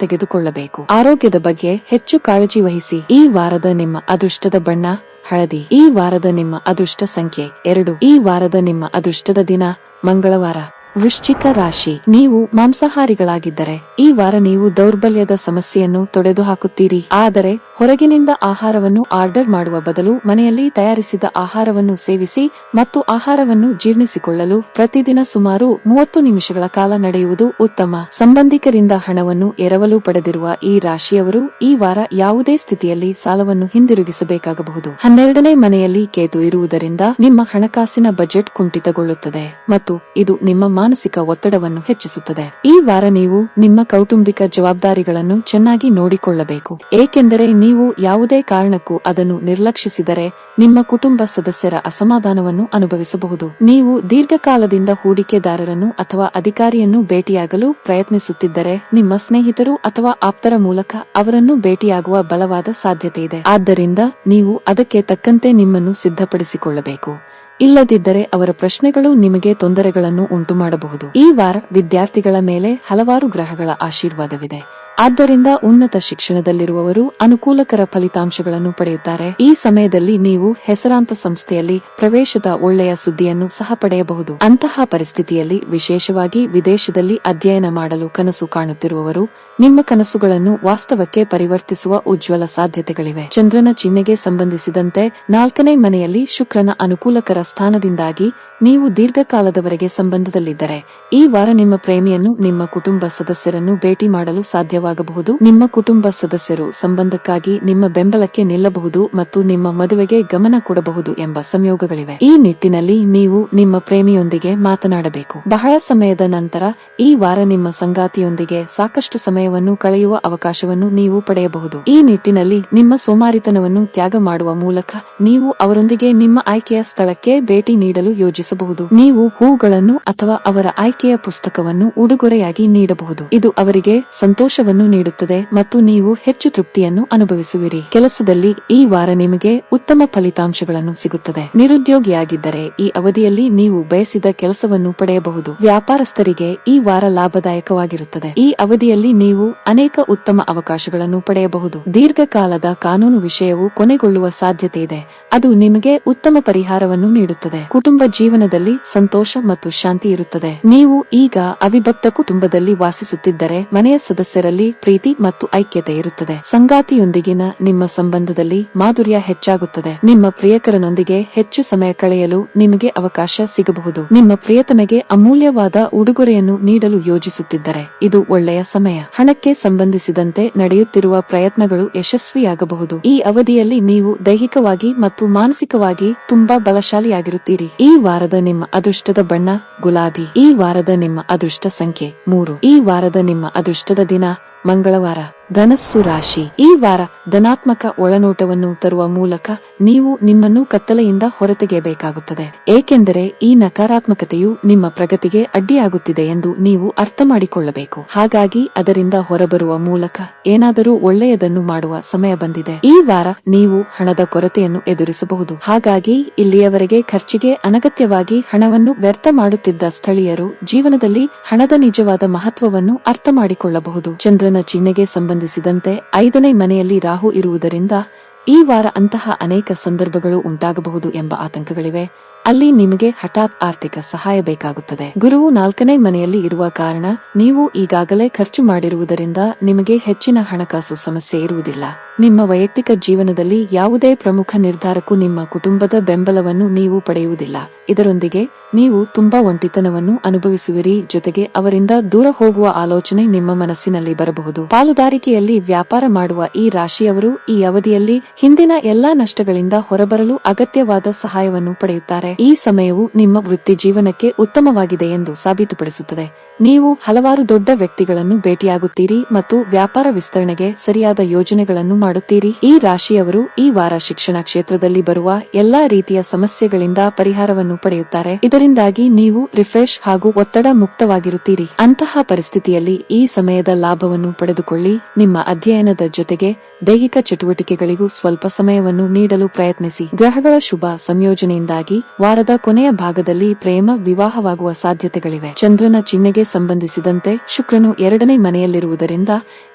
ತೆಗೆದುಕೊಳ್ಳಬೇಕು. ಆರೋಗ್ಯದ ಬಗ್ಗೆ ಹೆಚ್ಚು ಕಾಳಜಿ ವಹಿಸಿ. ಈ ವಾರದ ನಿಮ್ಮ ಅದೃಷ್ಟದ ಬಣ್ಣ ಹಳದಿ. ಈ ವಾರದ ನಿಮ್ಮ ಅದೃಷ್ಟ ಸಂಖ್ಯೆ 2. ಈ ವಾರದ ನಿಮ್ಮ ಅದೃಷ್ಟದ ದಿನ ಮಂಗಳವಾರ. ವೃಶ್ಚಿಕ ರಾಶಿ, ನೀವು ಮಾಂಸಾಹಾರಿಗಳಾಗಿದ್ದರೆ ಈ ವಾರ ನೀವು ದೌರ್ಬಲ್ಯದ ಸಮಸ್ಯೆಯನ್ನು ತೊಡೆದುಹಾಕುತ್ತೀರಿ. ಆದರೆ ಹೊರಗಿನಿಂದ ಆಹಾರವನ್ನು ಆರ್ಡರ್ ಮಾಡುವ ಬದಲು ಮನೆಯಲ್ಲಿ ತಯಾರಿಸಿದ ಆಹಾರವನ್ನು ಸೇವಿಸಿ ಮತ್ತು ಆಹಾರವನ್ನು ಜೀರ್ಣಿಸಿಕೊಳ್ಳಲು ಪ್ರತಿದಿನ ಸುಮಾರು 30 ನಿಮಿಷಗಳ ಕಾಲ ನಡೆಯುವುದು ಉತ್ತಮ. ಸಂಬಂಧಿಕರಿಂದ ಹಣವನ್ನು ಎರವಲು ಪಡೆದಿರುವ ಈ ರಾಶಿಯವರು ಈ ವಾರ ಯಾವುದೇ ಸ್ಥಿತಿಯಲ್ಲಿ ಸಾಲವನ್ನು ಹಿಂದಿರುಗಿಸಬೇಕಾಗಬಹುದು. 12ನೇ ಮನೆಯಲ್ಲಿ ಕೇತು ಇರುವುದರಿಂದ ನಿಮ್ಮ ಹಣಕಾಸಿನ ಬಜೆಟ್ ಕುಂಠಿತಗೊಳ್ಳುತ್ತದೆ ಮತ್ತು ಇದು ನಿಮ್ಮ ಮಾನಸಿಕ ಒತ್ತಡವನ್ನು ಹೆಚ್ಚಿಸುತ್ತದೆ. ಈ ವಾರ ನೀವು ನಿಮ್ಮ ಕೌಟುಂಬಿಕ ಜವಾಬ್ದಾರಿಗಳನ್ನು ಚೆನ್ನಾಗಿ ನೋಡಿಕೊಳ್ಳಬೇಕು, ಏಕೆಂದರೆ ನೀವು ಯಾವುದೇ ಕಾರಣಕ್ಕೂ ಅದನ್ನು ನಿರ್ಲಕ್ಷಿಸಿದರೆ ನಿಮ್ಮ ಕುಟುಂಬ ಸದಸ್ಯರ ಅಸಮಾಧಾನವನ್ನು ಅನುಭವಿಸಬಹುದು. ನೀವು ದೀರ್ಘಕಾಲದಿಂದ ಹೂಡಿಕೆದಾರರನ್ನು ಅಥವಾ ಅಧಿಕಾರಿಯನ್ನು ಭೇಟಿಯಾಗಲು ಪ್ರಯತ್ನಿಸುತ್ತಿದ್ದರೆ ನಿಮ್ಮ ಸ್ನೇಹಿತರು ಅಥವಾ ಆಪ್ತರ ಮೂಲಕ ಅವರನ್ನು ಭೇಟಿಯಾಗುವ ಬಲವಾದ ಸಾಧ್ಯತೆ ಇದೆ. ಆದ್ದರಿಂದ ನೀವು ಅದಕ್ಕೆ ತಕ್ಕಂತೆ ನಿಮ್ಮನ್ನು ಸಿದ್ಧಪಡಿಸಿಕೊಳ್ಳಬೇಕು. ಇಲ್ಲದಿದ್ದರೆ ಅವರ ಪ್ರಶ್ನೆಗಳು ನಿಮಗೆ ತೊಂದರೆಗಳನ್ನು ಉಂಟುಮಾಡಬಹುದು. ಈ ವಾರ ವಿದ್ಯಾರ್ಥಿಗಳ ಮೇಲೆ ಹಲವಾರು ಗ್ರಹಗಳ ಆಶೀರ್ವಾದವಿದೆ. ಆದ್ದರಿಂದ ಉನ್ನತ ಶಿಕ್ಷಣದಲ್ಲಿರುವವರು ಅನುಕೂಲಕರ ಫಲಿತಾಂಶಗಳನ್ನು ಪಡೆಯುತ್ತಾರೆ. ಈ ಸಮಯದಲ್ಲಿ ನೀವು ಹೆಸರಾಂತ ಸಂಸ್ಥೆಯಲ್ಲಿ ಪ್ರವೇಶದ ಒಳ್ಳೆಯ ಸುದ್ದಿಯನ್ನು ಸಹ ಪಡೆಯಬಹುದು. ಅಂತಹ ಪರಿಸ್ಥಿತಿಯಲ್ಲಿ ವಿಶೇಷವಾಗಿ ವಿದೇಶದಲ್ಲಿ ಅಧ್ಯಯನ ಮಾಡಲು ಕನಸು ಕಾಣುತ್ತಿರುವವರು ನಿಮ್ಮ ಕನಸುಗಳನ್ನು ವಾಸ್ತವಕ್ಕೆ ಪರಿವರ್ತಿಸುವ ಉಜ್ವಲ ಸಾಧ್ಯತೆಗಳಿವೆ. ಚಂದ್ರನ ಚಿಹ್ನೆಗೆ ಸಂಬಂಧಿಸಿದಂತೆ 4ನೇ ಮನೆಯಲ್ಲಿ ಶುಕ್ರನ ಅನುಕೂಲಕರ ಸ್ಥಾನದಿಂದಾಗಿ ನೀವು ದೀರ್ಘಕಾಲದವರೆಗೆ ಸಂಬಂಧದಲ್ಲಿದ್ದರೆ ಈ ವಾರ ನಿಮ್ಮ ಪ್ರೇಮಿಯನ್ನು ನಿಮ್ಮ ಕುಟುಂಬ ಸದಸ್ಯರನ್ನು ಭೇಟಿ ಮಾಡಲು ಸಾಧ್ಯವಾಗಬಹುದು. ನಿಮ್ಮ ಕುಟುಂಬ ಸದಸ್ಯರು ಸಂಬಂಧಕ್ಕಾಗಿ ನಿಮ್ಮ ಬೆಂಬಲಕ್ಕೆ ನಿಲ್ಲಬಹುದು ಮತ್ತು ನಿಮ್ಮ ಮದುವೆಗೆ ಗಮನ ಕೊಡಬಹುದು ಎಂಬ ಸಂಯೋಗಗಳಿವೆ. ಈ ನಿಟ್ಟಿನಲ್ಲಿ ನೀವು ನಿಮ್ಮ ಪ್ರೇಮಿಯೊಂದಿಗೆ ಮಾತನಾಡಬೇಕು. ಬಹಳ ಸಮಯದ ನಂತರ ಈ ವಾರ ನಿಮ್ಮ ಸಂಗಾತಿಯೊಂದಿಗೆ ಸಾಕಷ್ಟು ಸಮಯವನ್ನು ಕಳೆಯುವ ಅವಕಾಶವನ್ನು ನೀವು ಪಡೆಯಬಹುದು. ಈ ನಿಟ್ಟಿನಲ್ಲಿ ನಿಮ್ಮ ಸೋಮಾರಿತನವನ್ನು ತ್ಯಾಗ ಮಾಡುವ ಮೂಲಕ ನೀವು ಅವರೊಂದಿಗೆ ನಿಮ್ಮ ಆಯ್ಕೆಯ ಸ್ಥಳಕ್ಕೆ ಭೇಟಿ ನೀಡಲು ಯೋಜಿಸಬಹುದು. ನೀವು ಹೂಗಳನ್ನು ಅಥವಾ ಅವರ ಆಯ್ಕೆಯ ಪುಸ್ತಕವನ್ನು ಉಡುಗೊರೆಯಾಗಿ ನೀಡಬಹುದು. ಇದು ಅವರಿಗೆ ಸಂತೋಷವನ್ನು ನೀಡುತ್ತದೆ ಮತ್ತು ನೀವು ಹೆಚ್ಚು ತೃಪ್ತಿಯನ್ನು ಅನುಭವಿಸುವಿರಿ. ಕೆಲಸದಲ್ಲಿ ಈ ವಾರ ನಿಮಗೆ ಉತ್ತಮ ಫಲಿತಾಂಶಗಳನ್ನು ಸಿಗುತ್ತದೆ. ನಿರುದ್ಯೋಗಿಯಾಗಿದ್ದರೆ ಈ ಅವಧಿಯಲ್ಲಿ ನೀವು ಬಯಸಿದ ಕೆಲಸವನ್ನು ಪಡೆಯಬಹುದು. ವ್ಯಾಪಾರಸ್ಥರಿಗೆ ಈ ವಾರ ಲಾಭದಾಯಕವಾಗಿರುತ್ತದೆ. ಈ ಅವಧಿಯಲ್ಲಿ ನೀವು ಅನೇಕ ಉತ್ತಮ ಅವಕಾಶಗಳನ್ನು ಪಡೆಯಬಹುದು. ದೀರ್ಘಕಾಲದ ಕಾನೂನು ವಿಷಯವು ಕೊನೆಗೊಳ್ಳುವ ಸಾಧ್ಯತೆ ಇದೆ. ಅದು ನಿಮಗೆ ಉತ್ತಮ ಪರಿಹಾರವನ್ನು ನೀಡುತ್ತದೆ. ಕುಟುಂಬ ಜೀವನದಲ್ಲಿ ಸಂತೋಷ ಮತ್ತು ಶಾಂತಿ ಇರುತ್ತದೆ. ನೀವು ಈಗ ಅವಿಭಕ್ತ ಕುಟುಂಬದಲ್ಲಿ ವಾಸಿಸುತ್ತಿದ್ದರೆ ಮನೆಯ ಸದಸ್ಯರಲ್ಲಿ ಪ್ರೀತಿ ಮತ್ತು ಐಕ್ಯತೆ ಇರುತ್ತದೆ. ಸಂಗಾತಿಯೊಂದಿಗಿನ ನಿಮ್ಮ ಸಂಬಂಧದಲ್ಲಿ ಮಾಧುರ್ಯ ಹೆಚ್ಚಾಗುತ್ತದೆ. ನಿಮ್ಮ ಪ್ರಿಯಕರನೊಂದಿಗೆ ಹೆಚ್ಚು ಸಮಯ ಕಳೆಯಲು ನಿಮಗೆ ಅವಕಾಶ ಸಿಗಬಹುದು. ನಿಮ್ಮ ಪ್ರಿಯತಮೆಗೆ ಅಮೂಲ್ಯವಾದ ಉಡುಗೊರೆಯನ್ನು ನೀಡಲು ಯೋಜಿಸುತ್ತಿದ್ದರೆ ಇದು ಒಳ್ಳೆಯ ಸಮಯ. ಹಣಕ್ಕೆ ಸಂಬಂಧಿಸಿದಂತೆ ನಡೆಯುತ್ತಿರುವ ಪ್ರಯತ್ನಗಳು ಯಶಸ್ವಿಯಾಗಬಹುದು. ಈ ಅವಧಿಯಲ್ಲಿ ನೀವು ದೈಹಿಕವಾಗಿ ಮತ್ತು ಮಾನಸಿಕವಾಗಿ ತುಂಬಾ ಬಲಶಾಲಿಯಾಗಿರುತ್ತೀರಿ. ಈ ವಾರದ ನಿಮ್ಮ ಅದೃಷ್ಟದ ಬಣ್ಣ ಗುಲಾಬಿ. ಈ ವಾರದ ನಿಮ್ಮ ಅದೃಷ್ಟ ಸಂಖ್ಯೆ 3. ಈ ವಾರದ ನಿಮ್ಮ ಅದೃಷ್ಟದ ದಿನ ಮಂಗಳವಾರ. ಧನಸ್ಸು ರಾಶಿ ಈ ವಾರ ಧನಾತ್ಮಕ ಒಳನೋಟವನ್ನು ತರುವ ಮೂಲಕ ನೀವು ನಿಮ್ಮನ್ನು ಕತ್ತಲೆಯಿಂದ ಹೊರತೆಗೆಯಬೇಕಾಗುತ್ತದೆ. ಏಕೆಂದರೆ ಈ ನಕಾರಾತ್ಮಕತೆಯು ನಿಮ್ಮ ಪ್ರಗತಿಗೆ ಅಡ್ಡಿಯಾಗುತ್ತಿದೆ ಎಂದು ನೀವು ಅರ್ಥ ಮಾಡಿಕೊಳ್ಳಬೇಕು. ಹಾಗಾಗಿ ಅದರಿಂದ ಹೊರಬರುವ ಮೂಲಕ ಏನಾದರೂ ಒಳ್ಳೆಯದನ್ನು ಮಾಡುವ ಸಮಯ ಬಂದಿದೆ. ಈ ವಾರ ನೀವು ಹಣದ ಕೊರತೆಯನ್ನು ಎದುರಿಸಬಹುದು. ಹಾಗಾಗಿ ಇಲ್ಲಿಯವರೆಗೆ ಖರ್ಚಿಗೆ ಅನಗತ್ಯವಾಗಿ ಹಣವನ್ನು ವ್ಯರ್ಥ ಮಾಡುತ್ತಿದ್ದ ಸ್ಥಳೀಯರು ಜೀವನದಲ್ಲಿ ಹಣದ ನಿಜವಾದ ಮಹತ್ವವನ್ನು ಅರ್ಥ ಮಾಡಿಕೊಳ್ಳಬಹುದು. ಚಂದ್ರನ ಚಿಹ್ನೆಗೆ ಸಂಬಂಧಿಸಿದಂತೆ 5ನೇ ಮನೆಯಲ್ಲಿ ರಾಹು ಇರುವುದರಿಂದ ಈ ವಾರ ಅಂತಹ ಅನೇಕ ಸಂದರ್ಭಗಳು ಉಂಟಾಗಬಹುದು ಎಂಬ ಆತಂಕಗಳಿವೆ. ಅಲ್ಲಿ ನಿಮಗೆ ಹಠಾತ್ ಆರ್ಥಿಕ ಸಹಾಯ ಬೇಕಾಗುತ್ತದೆ. ಗುರುವು 4ನೇ ಮನೆಯಲ್ಲಿ ಇರುವ ಕಾರಣ ನೀವು ಈಗಾಗಲೇ ಖರ್ಚು ಮಾಡಿರುವುದರಿಂದ ನಿಮಗೆ ಹೆಚ್ಚಿನ ಹಣಕಾಸು ಸಮಸ್ಯೆ ಇರುವುದಿಲ್ಲ. ನಿಮ್ಮ ವೈಯಕ್ತಿಕ ಜೀವನದಲ್ಲಿ ಯಾವುದೇ ಪ್ರಮುಖ ನಿರ್ಧಾರಕ್ಕೂ ನಿಮ್ಮ ಕುಟುಂಬದ ಬೆಂಬಲವನ್ನು ನೀವು ಪಡೆಯುವುದಿಲ್ಲ. ಇದರೊಂದಿಗೆ ನೀವು ತುಂಬಾ ಒಂಟಿತನವನ್ನು ಅನುಭವಿಸುವಿರಿ. ಜೊತೆಗೆ ಅವರಿಂದ ದೂರ ಹೋಗುವ ಆಲೋಚನೆ ನಿಮ್ಮ ಮನಸ್ಸಿನಲ್ಲಿ ಬರಬಹುದು. ಪಾಲುದಾರಿಕೆಯಲ್ಲಿ ವ್ಯಾಪಾರ ಮಾಡುವ ಈ ರಾಶಿಯವರು ಈ ಅವಧಿಯಲ್ಲಿ ಹಿಂದಿನ ಎಲ್ಲಾ ನಷ್ಟಗಳಿಂದ ಹೊರಬರಲು ಅಗತ್ಯವಾದ ಸಹಾಯವನ್ನು ಪಡೆಯುತ್ತಾರೆ. ಈ ಸಮಯವು ನಿಮ್ಮ ವೃತ್ತಿ ಜೀವನಕ್ಕೆ ಉತ್ತಮವಾಗಿದೆ ಎಂದು ಸಾಬೀತುಪಡಿಸುತ್ತದೆ. ನೀವು ಹಲವಾರು ದೊಡ್ಡ ವ್ಯಕ್ತಿಗಳನ್ನು ಭೇಟಿಯಾಗುತ್ತೀರಿ ಮತ್ತು ವ್ಯಾಪಾರ ವಿಸ್ತರಣೆಗೆ ಸರಿಯಾದ ಯೋಜನೆಗಳನ್ನು ಮಾಡುತ್ತೀರಿ. ಈ ರಾಶಿಯವರು ಈ ವಾರ ಶಿಕ್ಷಣ ಕ್ಷೇತ್ರದಲ್ಲಿ ಬರುವ ಎಲ್ಲಾ ರೀತಿಯ ಸಮಸ್ಯೆಗಳಿಂದ ಪರಿಹಾರವನ್ನು ಪಡೆಯುತ್ತಾರೆ. ಇದರಿಂದಾಗಿ ನೀವು ರಿಫ್ರೆಶ್ ಹಾಗೂ ಒತ್ತಡ ಮುಕ್ತವಾಗಿರುತ್ತೀರಿ. ಅಂತಹ ಪರಿಸ್ಥಿತಿಯಲ್ಲಿ ಈ ಸಮಯದ ಲಾಭವನ್ನು ಪಡೆದುಕೊಳ್ಳಿ. ನಿಮ್ಮ ಅಧ್ಯಯನದ ಜೊತೆಗೆ ದೈಹಿಕ ಚಟುವಟಿಕೆಗಳಿಗೂ ಸ್ವಲ್ಪ ಸಮಯವನ್ನು ನೀಡಲು ಪ್ರಯತ್ನಿಸಿ. ಗ್ರಹಗಳ ಶುಭ ಸಂಯೋಜನೆಯಿಂದಾಗಿ ವಾರದ ಕೊನೆಯ ಭಾಗದಲ್ಲಿ ಪ್ರೇಮ ವಿವಾಹವಾಗುವ ಸಾಧ್ಯತೆಗಳಿವೆ. ಚಂದ್ರನ ಚಿಹ್ನೆಗೆ ಸಂಬಂಧಿಸಿದಂತೆ ಶುಕ್ರನು 2ನೇ ಮನೆಯಲ್ಲಿರುವುದರಿಂದ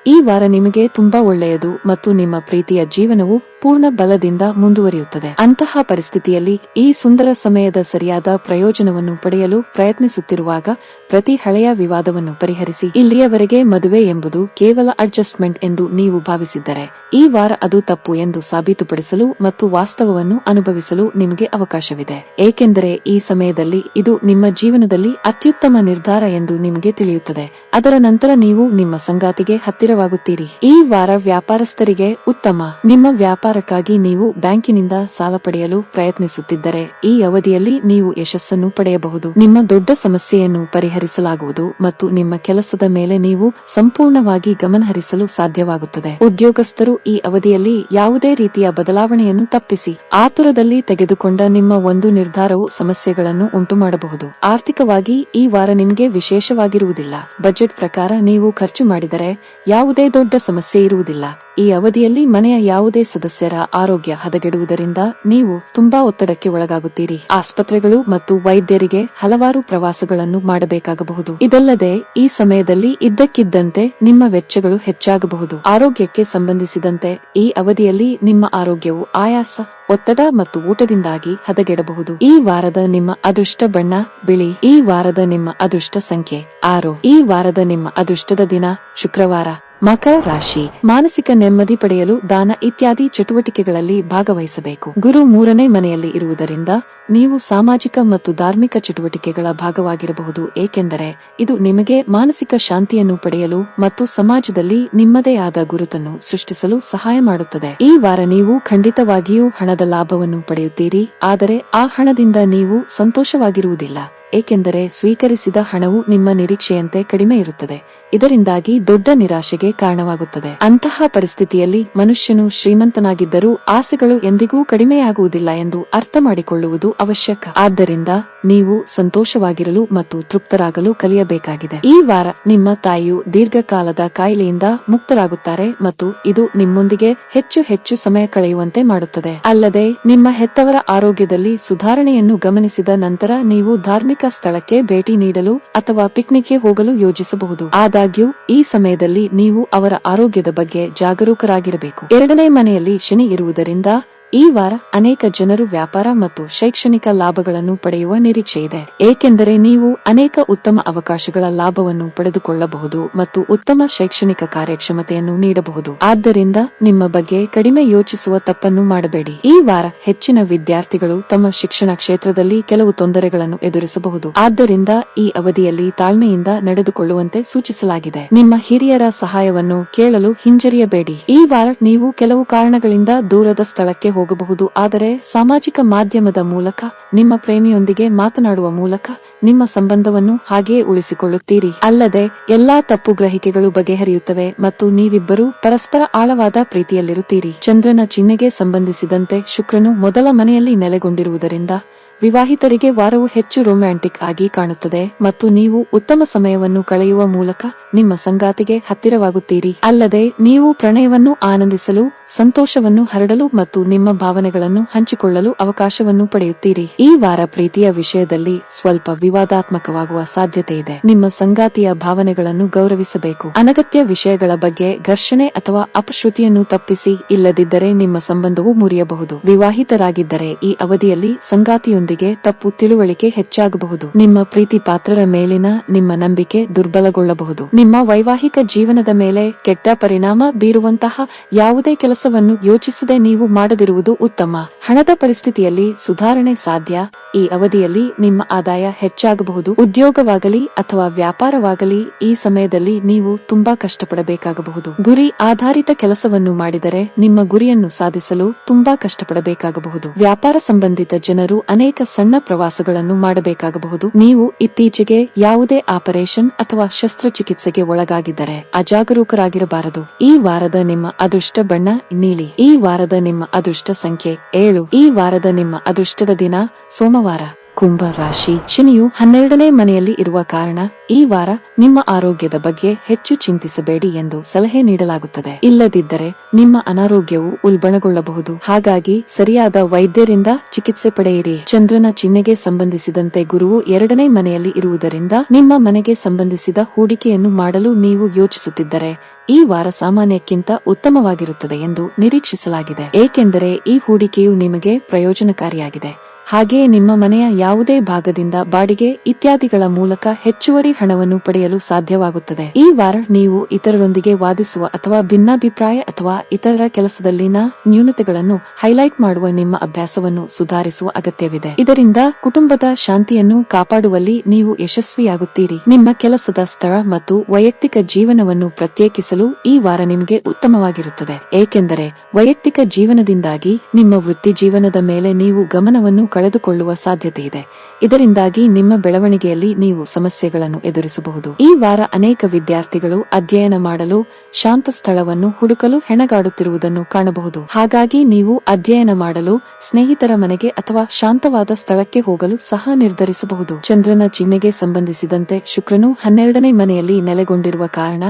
ಈ ವಾರ ನಿಮಗೆ ತುಂಬಾ ಒಳ್ಳೆಯದು ಮತ್ತು ನಿಮ್ಮ ಪ್ರೀತಿಯ ಜೀವನವು ಪೂರ್ಣ ಬಲದಿಂದ ಮುಂದುವರಿಯುತ್ತದೆ. ಅಂತಹ ಪರಿಸ್ಥಿತಿಯಲ್ಲಿ ಈ ಸುಂದರ ಸಮಯದ ಸರಿಯಾದ ಪ್ರಯೋಜನವನ್ನು ಪಡೆಯಲು ಪ್ರಯತ್ನಿಸುತ್ತಿರುವಾಗ ಪ್ರತಿ ಹಳೆಯ ವಿವಾದವನ್ನು ಪರಿಹರಿಸಿ. ಇಲ್ಲಿಯವರೆಗೆ ಮದುವೆ ಎಂಬುದು ಕೇವಲ ಅಡ್ಜಸ್ಟ್ಮೆಂಟ್ ಎಂದು ನೀವು ಭಾವಿಸಿದ್ದರೆ ಈ ವಾರ ಅದು ತಪ್ಪು ಎಂದು ಸಾಬೀತುಪಡಿಸಲು ಮತ್ತು ವಾಸ್ತವವನ್ನು ಅನುಭವಿಸಲು ನಿಮಗೆ ಅವಕಾಶವಿದೆ. ಏಕೆಂದರೆ ಈ ಸಮಯದಲ್ಲಿ ಇದು ನಿಮ್ಮ ಜೀವನದಲ್ಲಿ ಅತ್ಯುತ್ತಮ ನಿರ್ಧಾರ ಎಂದು ನಿಮಗೆ ತಿಳಿಯುತ್ತದೆ. ಅದರ ನಂತರ ನೀವು ನಿಮ್ಮ ಸಂಗಾತಿಗೆ ಹತ್ತಿರವಾಗುತ್ತೀರಿ. ಈ ವಾರ ವ್ಯಾಪಾರಸ್ಥರಿಗೆ ಉತ್ತಮ. ನಿಮ್ಮ ವ್ಯಾಪಾರಕ್ಕಾಗಿ ನೀವು ಬ್ಯಾಂಕಿನಿಂದ ಸಾಲ ಪಡೆಯಲು ಪ್ರಯತ್ನಿಸುತ್ತಿದ್ದರೆ ಈ ಅವಧಿಯಲ್ಲಿ ನೀವು ಯಶಸ್ಸನ್ನು ಪಡೆಯಬಹುದು. ನಿಮ್ಮ ದೊಡ್ಡ ಸಮಸ್ಯೆಯನ್ನು ಪರಿಹರಿಸಲಾಗುವುದು ಮತ್ತು ನಿಮ್ಮ ಕೆಲಸದ ಮೇಲೆ ನೀವು ಸಂಪೂರ್ಣವಾಗಿ ಗಮನಹರಿಸಲು ಸಾಧ್ಯವಾಗುತ್ತದೆ. ಉದ್ಯೋಗಸ್ಥರು ಈ ಅವಧಿಯಲ್ಲಿ ಯಾವುದೇ ರೀತಿಯ ಬದಲಾವಣೆಯನ್ನು ತಪ್ಪಿಸಿ. ಆತುರದಲ್ಲಿ ತೆಗೆದುಕೊಂಡ ನಿಮ್ಮ ಒಂದು ನಿರ್ಧಾರವು ಸಮಸ್ಯೆಗಳನ್ನು ಉಂಟುಮಾಡಬಹುದು. ಆರ್ಥಿಕವಾಗಿ ಈ ವಾರ ನಿಮಗೆ ವಿಶೇಷವಾಗಿರುವುದಿಲ್ಲ. ಬಜೆಟ್ ಪ್ರಕಾರ ನೀವು ಖರ್ಚು ಮಾಡಿದರೆ ಯಾವುದೇ ದೊಡ್ಡ ಸಮಸ್ಯೆ ಇರುವುದಿಲ್ಲ. ಈ ಅವಧಿಯಲ್ಲಿ ಮನೆಯ ಯಾವುದೇ ಸದಸ್ಯರ ಆರೋಗ್ಯ ಹದಗೆಡುವುದರಿಂದ ನೀವು ತುಂಬಾ ಒತ್ತಡಕ್ಕೆ ಒಳಗಾಗುತ್ತೀರಿ. ಆಸ್ಪತ್ರೆಗಳು ಮತ್ತು ವೈದ್ಯರಿಗೆ ಹಲವಾರು ಪ್ರವಾಸಗಳನ್ನು ಮಾಡಬೇಕಾಗಬಹುದು. ಇದಲ್ಲದೆ ಈ ಸಮಯದಲ್ಲಿ ಇದ್ದಕ್ಕಿದ್ದಂತೆ ನಿಮ್ಮ ವೆಚ್ಚಗಳು ಹೆಚ್ಚಾಗಬಹುದು. ಆರೋಗ್ಯಕ್ಕೆ ಸಂಬಂಧಿಸಿದಂತೆ ಈ ಅವಧಿಯಲ್ಲಿ ನಿಮ್ಮ ಆರೋಗ್ಯವು ಆಯಾಸ, ಒತ್ತಡ ಮತ್ತು ಊಟದಿಂದಾಗಿ ಹದಗೆಡಬಹುದು. ಈ ವಾರದ ನಿಮ್ಮ ಅದೃಷ್ಟ ಬಣ್ಣ ಬಿಳಿ. ಈ ವಾರದ ನಿಮ್ಮ ಅದೃಷ್ಟ ಸಂಖ್ಯೆ 6. ಈ ವಾರದ ನಿಮ್ಮ ಅದೃಷ್ಟದ ದಿನ ಶುಕ್ರವಾರ. ಮಕರ ರಾಶಿ ಮಾನಸಿಕ ನೆಮ್ಮದಿ ಪಡೆಯಲು ದಾನ ಇತ್ಯಾದಿ ಚಟುವಟಿಕೆಗಳಲ್ಲಿ ಭಾಗವಹಿಸಬೇಕು. ಗುರು 3ನೇ ಮನೆಯಲ್ಲಿ ಇರುವುದರಿಂದ ನೀವು ಸಾಮಾಜಿಕ ಮತ್ತು ಧಾರ್ಮಿಕ ಚಟುವಟಿಕೆಗಳ ಭಾಗವಾಗಿರಬಹುದು. ಏಕೆಂದರೆ ಇದು ನಿಮಗೆ ಮಾನಸಿಕ ಶಾಂತಿಯನ್ನು ಪಡೆಯಲು ಮತ್ತು ಸಮಾಜದಲ್ಲಿ ನಿಮ್ಮದೇ ಆದ ಗುರುತನ್ನು ಸೃಷ್ಟಿಸಲು ಸಹಾಯ ಮಾಡುತ್ತದೆ. ಈ ವಾರ ನೀವು ಖಂಡಿತವಾಗಿಯೂ ಹಣದ ಲಾಭವನ್ನು ಪಡೆಯುತ್ತೀರಿ. ಆದರೆ ಆ ಹಣದಿಂದ ನೀವು ಸಂತೋಷವಾಗಿರುವುದಿಲ್ಲ. ಏಕೆಂದರೆ ಸ್ವೀಕರಿಸಿದ ಹಣವು ನಿಮ್ಮ ನಿರೀಕ್ಷೆಯಂತೆ ಕಡಿಮೆ ಇರುತ್ತದೆ. ಇದರಿಂದಾಗಿ ದೊಡ್ಡ ನಿರಾಶೆಗೆ ಕಾರಣವಾಗುತ್ತದೆ. ಅಂತಹ ಪರಿಸ್ಥಿತಿಯಲ್ಲಿ ಮನುಷ್ಯನು ಶ್ರೀಮಂತನಾಗಿದ್ದರೂ ಆಸೆಗಳು ಎಂದಿಗೂ ಕಡಿಮೆಯಾಗುವುದಿಲ್ಲ ಎಂದು ಅರ್ಥ ಮಾಡಿಕೊಳ್ಳುವುದು ಅವಶ್ಯಕ. ಆದ್ದರಿಂದ ನೀವು ಸಂತೋಷವಾಗಿರಲು ಮತ್ತು ತೃಪ್ತರಾಗಲು ಕಲಿಯಬೇಕಾಗಿದೆ. ಈ ವಾರ ನಿಮ್ಮ ತಾಯಿಯು ದೀರ್ಘಕಾಲದ ಕಾಯಿಲೆಯಿಂದ ಮುಕ್ತರಾಗುತ್ತಾರೆ ಮತ್ತು ಇದು ನಿಮ್ಮೊಂದಿಗೆ ಹೆಚ್ಚು ಸಮಯ ಕಳೆಯುವಂತೆ ಮಾಡುತ್ತದೆ. ಅಲ್ಲದೆ ನಿಮ್ಮ ಹೆತ್ತವರ ಆರೋಗ್ಯದಲ್ಲಿ ಸುಧಾರಣೆಯನ್ನು ಗಮನಿಸಿದ ನಂತರ ನೀವು ಧಾರ್ಮಿಕ ಸ್ಥಳಕ್ಕೆ ಭೇಟಿ ನೀಡಲು ಅಥವಾ ಪಿಕ್ನಿಕ್ಗೆ ಹೋಗಲು ಯೋಜಿಸಬಹುದು. ಆದಾಗ್ಯೂ ಈ ಸಮಯದಲ್ಲಿ ನೀವು ಅವರ ಆರೋಗ್ಯದ ಬಗ್ಗೆ ಜಾಗರೂಕರಾಗಿರಬೇಕು. 2ನೇ ಮನೆಯಲ್ಲಿ ಶನಿ ಇರುವುದರಿಂದ ಈ ವಾರ ಅನೇಕ ಜನರು ವ್ಯಾಪಾರ ಮತ್ತು ಶೈಕ್ಷಣಿಕ ಲಾಭಗಳನ್ನು ಪಡೆಯುವ ನಿರೀಕ್ಷೆ ಇದೆ. ಏಕೆಂದರೆ ನೀವು ಅನೇಕ ಉತ್ತಮ ಅವಕಾಶಗಳ ಲಾಭವನ್ನು ಪಡೆದುಕೊಳ್ಳಬಹುದು ಮತ್ತು ಉತ್ತಮ ಶೈಕ್ಷಣಿಕ ಕಾರ್ಯಕ್ಷಮತೆಯನ್ನು ನೀಡಬಹುದು. ಆದ್ದರಿಂದ ನಿಮ್ಮ ಬಗ್ಗೆ ಕಡಿಮೆ ಯೋಚಿಸುವ ತಪ್ಪನ್ನು ಮಾಡಬೇಡಿ. ಈ ವಾರ ಹೆಚ್ಚಿನ ವಿದ್ಯಾರ್ಥಿಗಳು ತಮ್ಮ ಶಿಕ್ಷಣ ಕ್ಷೇತ್ರದಲ್ಲಿ ಕೆಲವು ತೊಂದರೆಗಳನ್ನು ಎದುರಿಸಬಹುದು. ಆದ್ದರಿಂದ ಈ ಅವಧಿಯಲ್ಲಿ ತಾಳ್ಮೆಯಿಂದ ನಡೆದುಕೊಳ್ಳುವಂತೆ ಸೂಚಿಸಲಾಗಿದೆ. ನಿಮ್ಮ ಹಿರಿಯರ ಸಹಾಯವನ್ನು ಕೇಳಲು ಹಿಂಜರಿಯಬೇಡಿ. ಈ ವಾರ ನೀವು ಕೆಲವು ಕಾರಣಗಳಿಂದ ದೂರದ ಸ್ಥಳಕ್ಕೆ ಹೋಗಬಹುದು, ಆದರೆ ಸಾಮಾಜಿಕ ಮಾಧ್ಯಮದ ಮೂಲಕ ನಿಮ್ಮ ಪ್ರೇಮಿಯೊಂದಿಗೆ ಮಾತನಾಡುವ ಮೂಲಕ ನಿಮ್ಮ ಸಂಬಂಧವನ್ನು ಹಾಗೆಯೇ ಉಳಿಸಿಕೊಳ್ಳುತ್ತೀರಿ. ಅಲ್ಲದೆ ಎಲ್ಲಾ ತಪ್ಪು ಗ್ರಹಿಕೆಗಳು ಬಗೆಹರಿಯುತ್ತವೆ ಮತ್ತು ನೀವಿಬ್ಬರೂ ಪರಸ್ಪರ ಆಳವಾದ ಪ್ರೀತಿಯಲ್ಲಿರುತ್ತೀರಿ. ಚಂದ್ರನ ಚಿಹ್ನೆಗೆ ಸಂಬಂಧಿಸಿದಂತೆ ಶುಕ್ರನು ಮೊದಲ ಮನೆಯಲ್ಲಿ ನೆಲೆಗೊಂಡಿರುವುದರಿಂದ ವಿವಾಹಿತರಿಗೆ ವಾರವು ಹೆಚ್ಚು ರೊಮ್ಯಾಂಟಿಕ್ ಆಗಿ ಕಾಣುತ್ತದೆ ಮತ್ತು ನೀವು ಉತ್ತಮ ಸಮಯವನ್ನು ಕಳೆಯುವ ಮೂಲಕ ನಿಮ್ಮ ಸಂಗಾತಿಗೆ ಹತ್ತಿರವಾಗುತ್ತೀರಿ. ಅಲ್ಲದೆ ನೀವು ಪ್ರಣಯವನ್ನು ಆನಂದಿಸಲು, ಸಂತೋಷವನ್ನು ಹರಡಲು ಮತ್ತು ನಿಮ್ಮ ಭಾವನೆಗಳನ್ನು ಹಂಚಿಕೊಳ್ಳಲು ಅವಕಾಶವನ್ನು ಪಡೆಯುತ್ತೀರಿ. ಈ ವಾರ ಪ್ರೀತಿಯ ವಿಷಯದಲ್ಲಿ ಸ್ವಲ್ಪ ವಿವಾದಾತ್ಮಕವಾಗುವ ಸಾಧ್ಯತೆ ಇದೆ. ನಿಮ್ಮ ಸಂಗಾತಿಯ ಭಾವನೆಗಳನ್ನು ಗೌರವಿಸಬೇಕು. ಅನಗತ್ಯ ವಿಷಯಗಳ ಬಗ್ಗೆ ಘರ್ಷಣೆ ಅಥವಾ ಅಪಶ್ರುತಿಯನ್ನು ತಪ್ಪಿಸಿ, ಇಲ್ಲದಿದ್ದರೆ ನಿಮ್ಮ ಸಂಬಂಧವು ಮುರಿಯಬಹುದು. ವಿವಾಹಿತರಾಗಿದ್ದರೆ ಈ ಅವಧಿಯಲ್ಲಿ ಸಂಗಾತಿಯೊಂದಿಗೆ ತಪ್ಪು ತಿಳುವಳಿಕೆ ಹೆಚ್ಚಾಗಬಹುದು. ನಿಮ್ಮ ಪ್ರೀತಿ ಪಾತ್ರರ ಮೇಲಿನ ನಿಮ್ಮ ನಂಬಿಕೆ ದುರ್ಬಲಗೊಳ್ಳಬಹುದು. ನಿಮ್ಮ ವೈವಾಹಿಕ ಜೀವನದ ಮೇಲೆ ಕೆಟ್ಟ ಪರಿಣಾಮ ಬೀರುವಂತಹ ಯಾವುದೇ ಕೆಲಸವನ್ನು ಯೋಚಿಸದೆ ನೀವು ಮಾಡದಿರುವುದು ಉತ್ತಮ. ಹಣದ ಪರಿಸ್ಥಿತಿಯಲ್ಲಿ ಸುಧಾರಣೆ ಸಾಧ್ಯ. ಈ ಅವಧಿಯಲ್ಲಿ ನಿಮ್ಮ ಆದಾಯ ಹೆಚ್ಚಾಗಬಹುದು. ಉದ್ಯೋಗವಾಗಲಿ ಅಥವಾ ವ್ಯಾಪಾರವಾಗಲಿ ಈ ಸಮಯದಲ್ಲಿ ನೀವು ತುಂಬಾ ಕಷ್ಟಪಡಬೇಕಾಗಬಹುದು. ಗುರಿ ಆಧಾರಿತ ಕೆಲಸವನ್ನು ಮಾಡಿದರೆ ನಿಮ್ಮ ಗುರಿಯನ್ನು ಸಾಧಿಸಲು ತುಂಬಾ ಕಷ್ಟಪಡಬೇಕಾಗಬಹುದು. ವ್ಯಾಪಾರ ಸಂಬಂಧಿತ ಜನರು ಅನೇಕ ಸಣ್ಣ ಪ್ರವಾಸಗಳನ್ನು ಮಾಡಬೇಕಾಗಬಹುದು. ನೀವು ಇತ್ತೀಚೆಗೆ ಯಾವುದೇ ಆಪರೇಷನ್ ಅಥವಾ ಶಸ್ತ್ರಚಿಕಿತ್ಸೆಗೆ ಒಳಗಾಗಿದ್ದರೆ ಅಜಾಗರೂಕರಾಗಿರಬಾರದು. ಈ ವಾರದ ನಿಮ್ಮ ಅದೃಷ್ಟ ಬಣ್ಣ ನೀಲಿ. ಈ ವಾರದ ನಿಮ್ಮ ಅದೃಷ್ಟ ಸಂಖ್ಯೆ 7. ಈ ವಾರದ ನಿಮ್ಮ ಅದೃಷ್ಟದ ದಿನ ಸೋಮವಾರ. ಕುಂಭ ರಾಶಿ. ಶನಿಯು 12ನೇ ಮನೆಯಲ್ಲಿ ಇರುವ ಕಾರಣ ಈ ವಾರ ನಿಮ್ಮ ಆರೋಗ್ಯದ ಬಗ್ಗೆ ಹೆಚ್ಚು ಚಿಂತಿಸಬೇಡಿ ಎಂದು ಸಲಹೆ ನೀಡಲಾಗುತ್ತದೆ. ಇಲ್ಲದಿದ್ದರೆ ನಿಮ್ಮ ಅನಾರೋಗ್ಯವು ಉಲ್ಬಣಗೊಳ್ಳಬಹುದು. ಹಾಗಾಗಿ ಸರಿಯಾದ ವೈದ್ಯರಿಂದ ಚಿಕಿತ್ಸೆ ಪಡೆಯಿರಿ. ಚಂದ್ರನ ಚಿಹ್ನೆಗೆ ಸಂಬಂಧಿಸಿದಂತೆ ಗುರುವು 2ನೇ ಮನೆಯಲ್ಲಿ ಇರುವುದರಿಂದ ನಿಮ್ಮ ಮನೆಗೆ ಸಂಬಂಧಿಸಿದ ಹೂಡಿಕೆಯನ್ನು ಮಾಡಲು ನೀವು ಯೋಚಿಸುತ್ತಿದ್ದರೆ ಈ ವಾರ ಸಾಮಾನ್ಯಕ್ಕಿಂತ ಉತ್ತಮವಾಗಿರುತ್ತದೆ ಎಂದು ನಿರೀಕ್ಷಿಸಲಾಗಿದೆ. ಏಕೆಂದರೆ ಈ ಹೂಡಿಕೆಯು ನಿಮಗೆ ಪ್ರಯೋಜನಕಾರಿಯಾಗಿದೆ. ಹಾಗೆಯೇ ನಿಮ್ಮ ಮನೆಯ ಯಾವುದೇ ಭಾಗದಿಂದ ಬಾಡಿಗೆ ಇತ್ಯಾದಿಗಳ ಮೂಲಕ ಹೆಚ್ಚುವರಿ ಹಣವನ್ನು ಪಡೆಯಲು ಸಾಧ್ಯವಾಗುತ್ತದೆ. ಈ ವಾರ ನೀವು ಇತರರೊಂದಿಗೆ ವಾದಿಸುವ ಅಥವಾ ಭಿನ್ನಾಭಿಪ್ರಾಯ ಅಥವಾ ಇತರರ ಕೆಲಸದಲ್ಲಿನ ನ್ಯೂನತೆಗಳನ್ನು ಹೈಲೈಟ್ ಮಾಡುವ ನಿಮ್ಮ ಅಭ್ಯಾಸವನ್ನು ಸುಧಾರಿಸುವ ಅಗತ್ಯವಿದೆ. ಇದರಿಂದ ಕುಟುಂಬದ ಶಾಂತಿಯನ್ನು ಕಾಪಾಡುವಲ್ಲಿ ನೀವು ಯಶಸ್ವಿಯಾಗುತ್ತೀರಿ. ನಿಮ್ಮ ಕೆಲಸದ ಸ್ಥಳ ಮತ್ತು ವೈಯಕ್ತಿಕ ಜೀವನವನ್ನು ಪ್ರತ್ಯೇಕಿಸಲು ಈ ವಾರ ನಿಮಗೆ ಉತ್ತಮವಾಗಿರುತ್ತದೆ. ಏಕೆಂದರೆ ವೈಯಕ್ತಿಕ ಜೀವನದಿಂದಾಗಿ ನಿಮ್ಮ ವೃತ್ತಿ ಜೀವನದ ಮೇಲೆ ನೀವು ಗಮನವನ್ನು ಕಳೆದುಕೊಳ್ಳುವ ಸಾಧ್ಯತೆ ಇದೆ. ಇದರಿಂದಾಗಿ ನಿಮ್ಮ ಬೆಳವಣಿಗೆಯಲ್ಲಿ ನೀವು ಸಮಸ್ಯೆಗಳನ್ನು ಎದುರಿಸಬಹುದು. ಈ ವಾರ ಅನೇಕ ವಿದ್ಯಾರ್ಥಿಗಳು ಅಧ್ಯಯನ ಮಾಡಲು ಶಾಂತ ಸ್ಥಳವನ್ನು ಹುಡುಕಲು ಹೆಣಗಾಡುತ್ತಿರುವುದನ್ನು ಕಾಣಬಹುದು. ಹಾಗಾಗಿ ನೀವು ಅಧ್ಯಯನ ಮಾಡಲು ಸ್ನೇಹಿತರ ಮನೆಗೆ ಅಥವಾ ಶಾಂತವಾದ ಸ್ಥಳಕ್ಕೆ ಹೋಗಲು ಸಹ ನಿರ್ಧರಿಸಬಹುದು. ಚಂದ್ರನ ಚಿಹ್ನೆಗೆ ಸಂಬಂಧಿಸಿದಂತೆ ಶುಕ್ರನು 12ನೇ ಮನೆಯಲ್ಲಿ ನೆಲೆಗೊಂಡಿರುವ ಕಾರಣ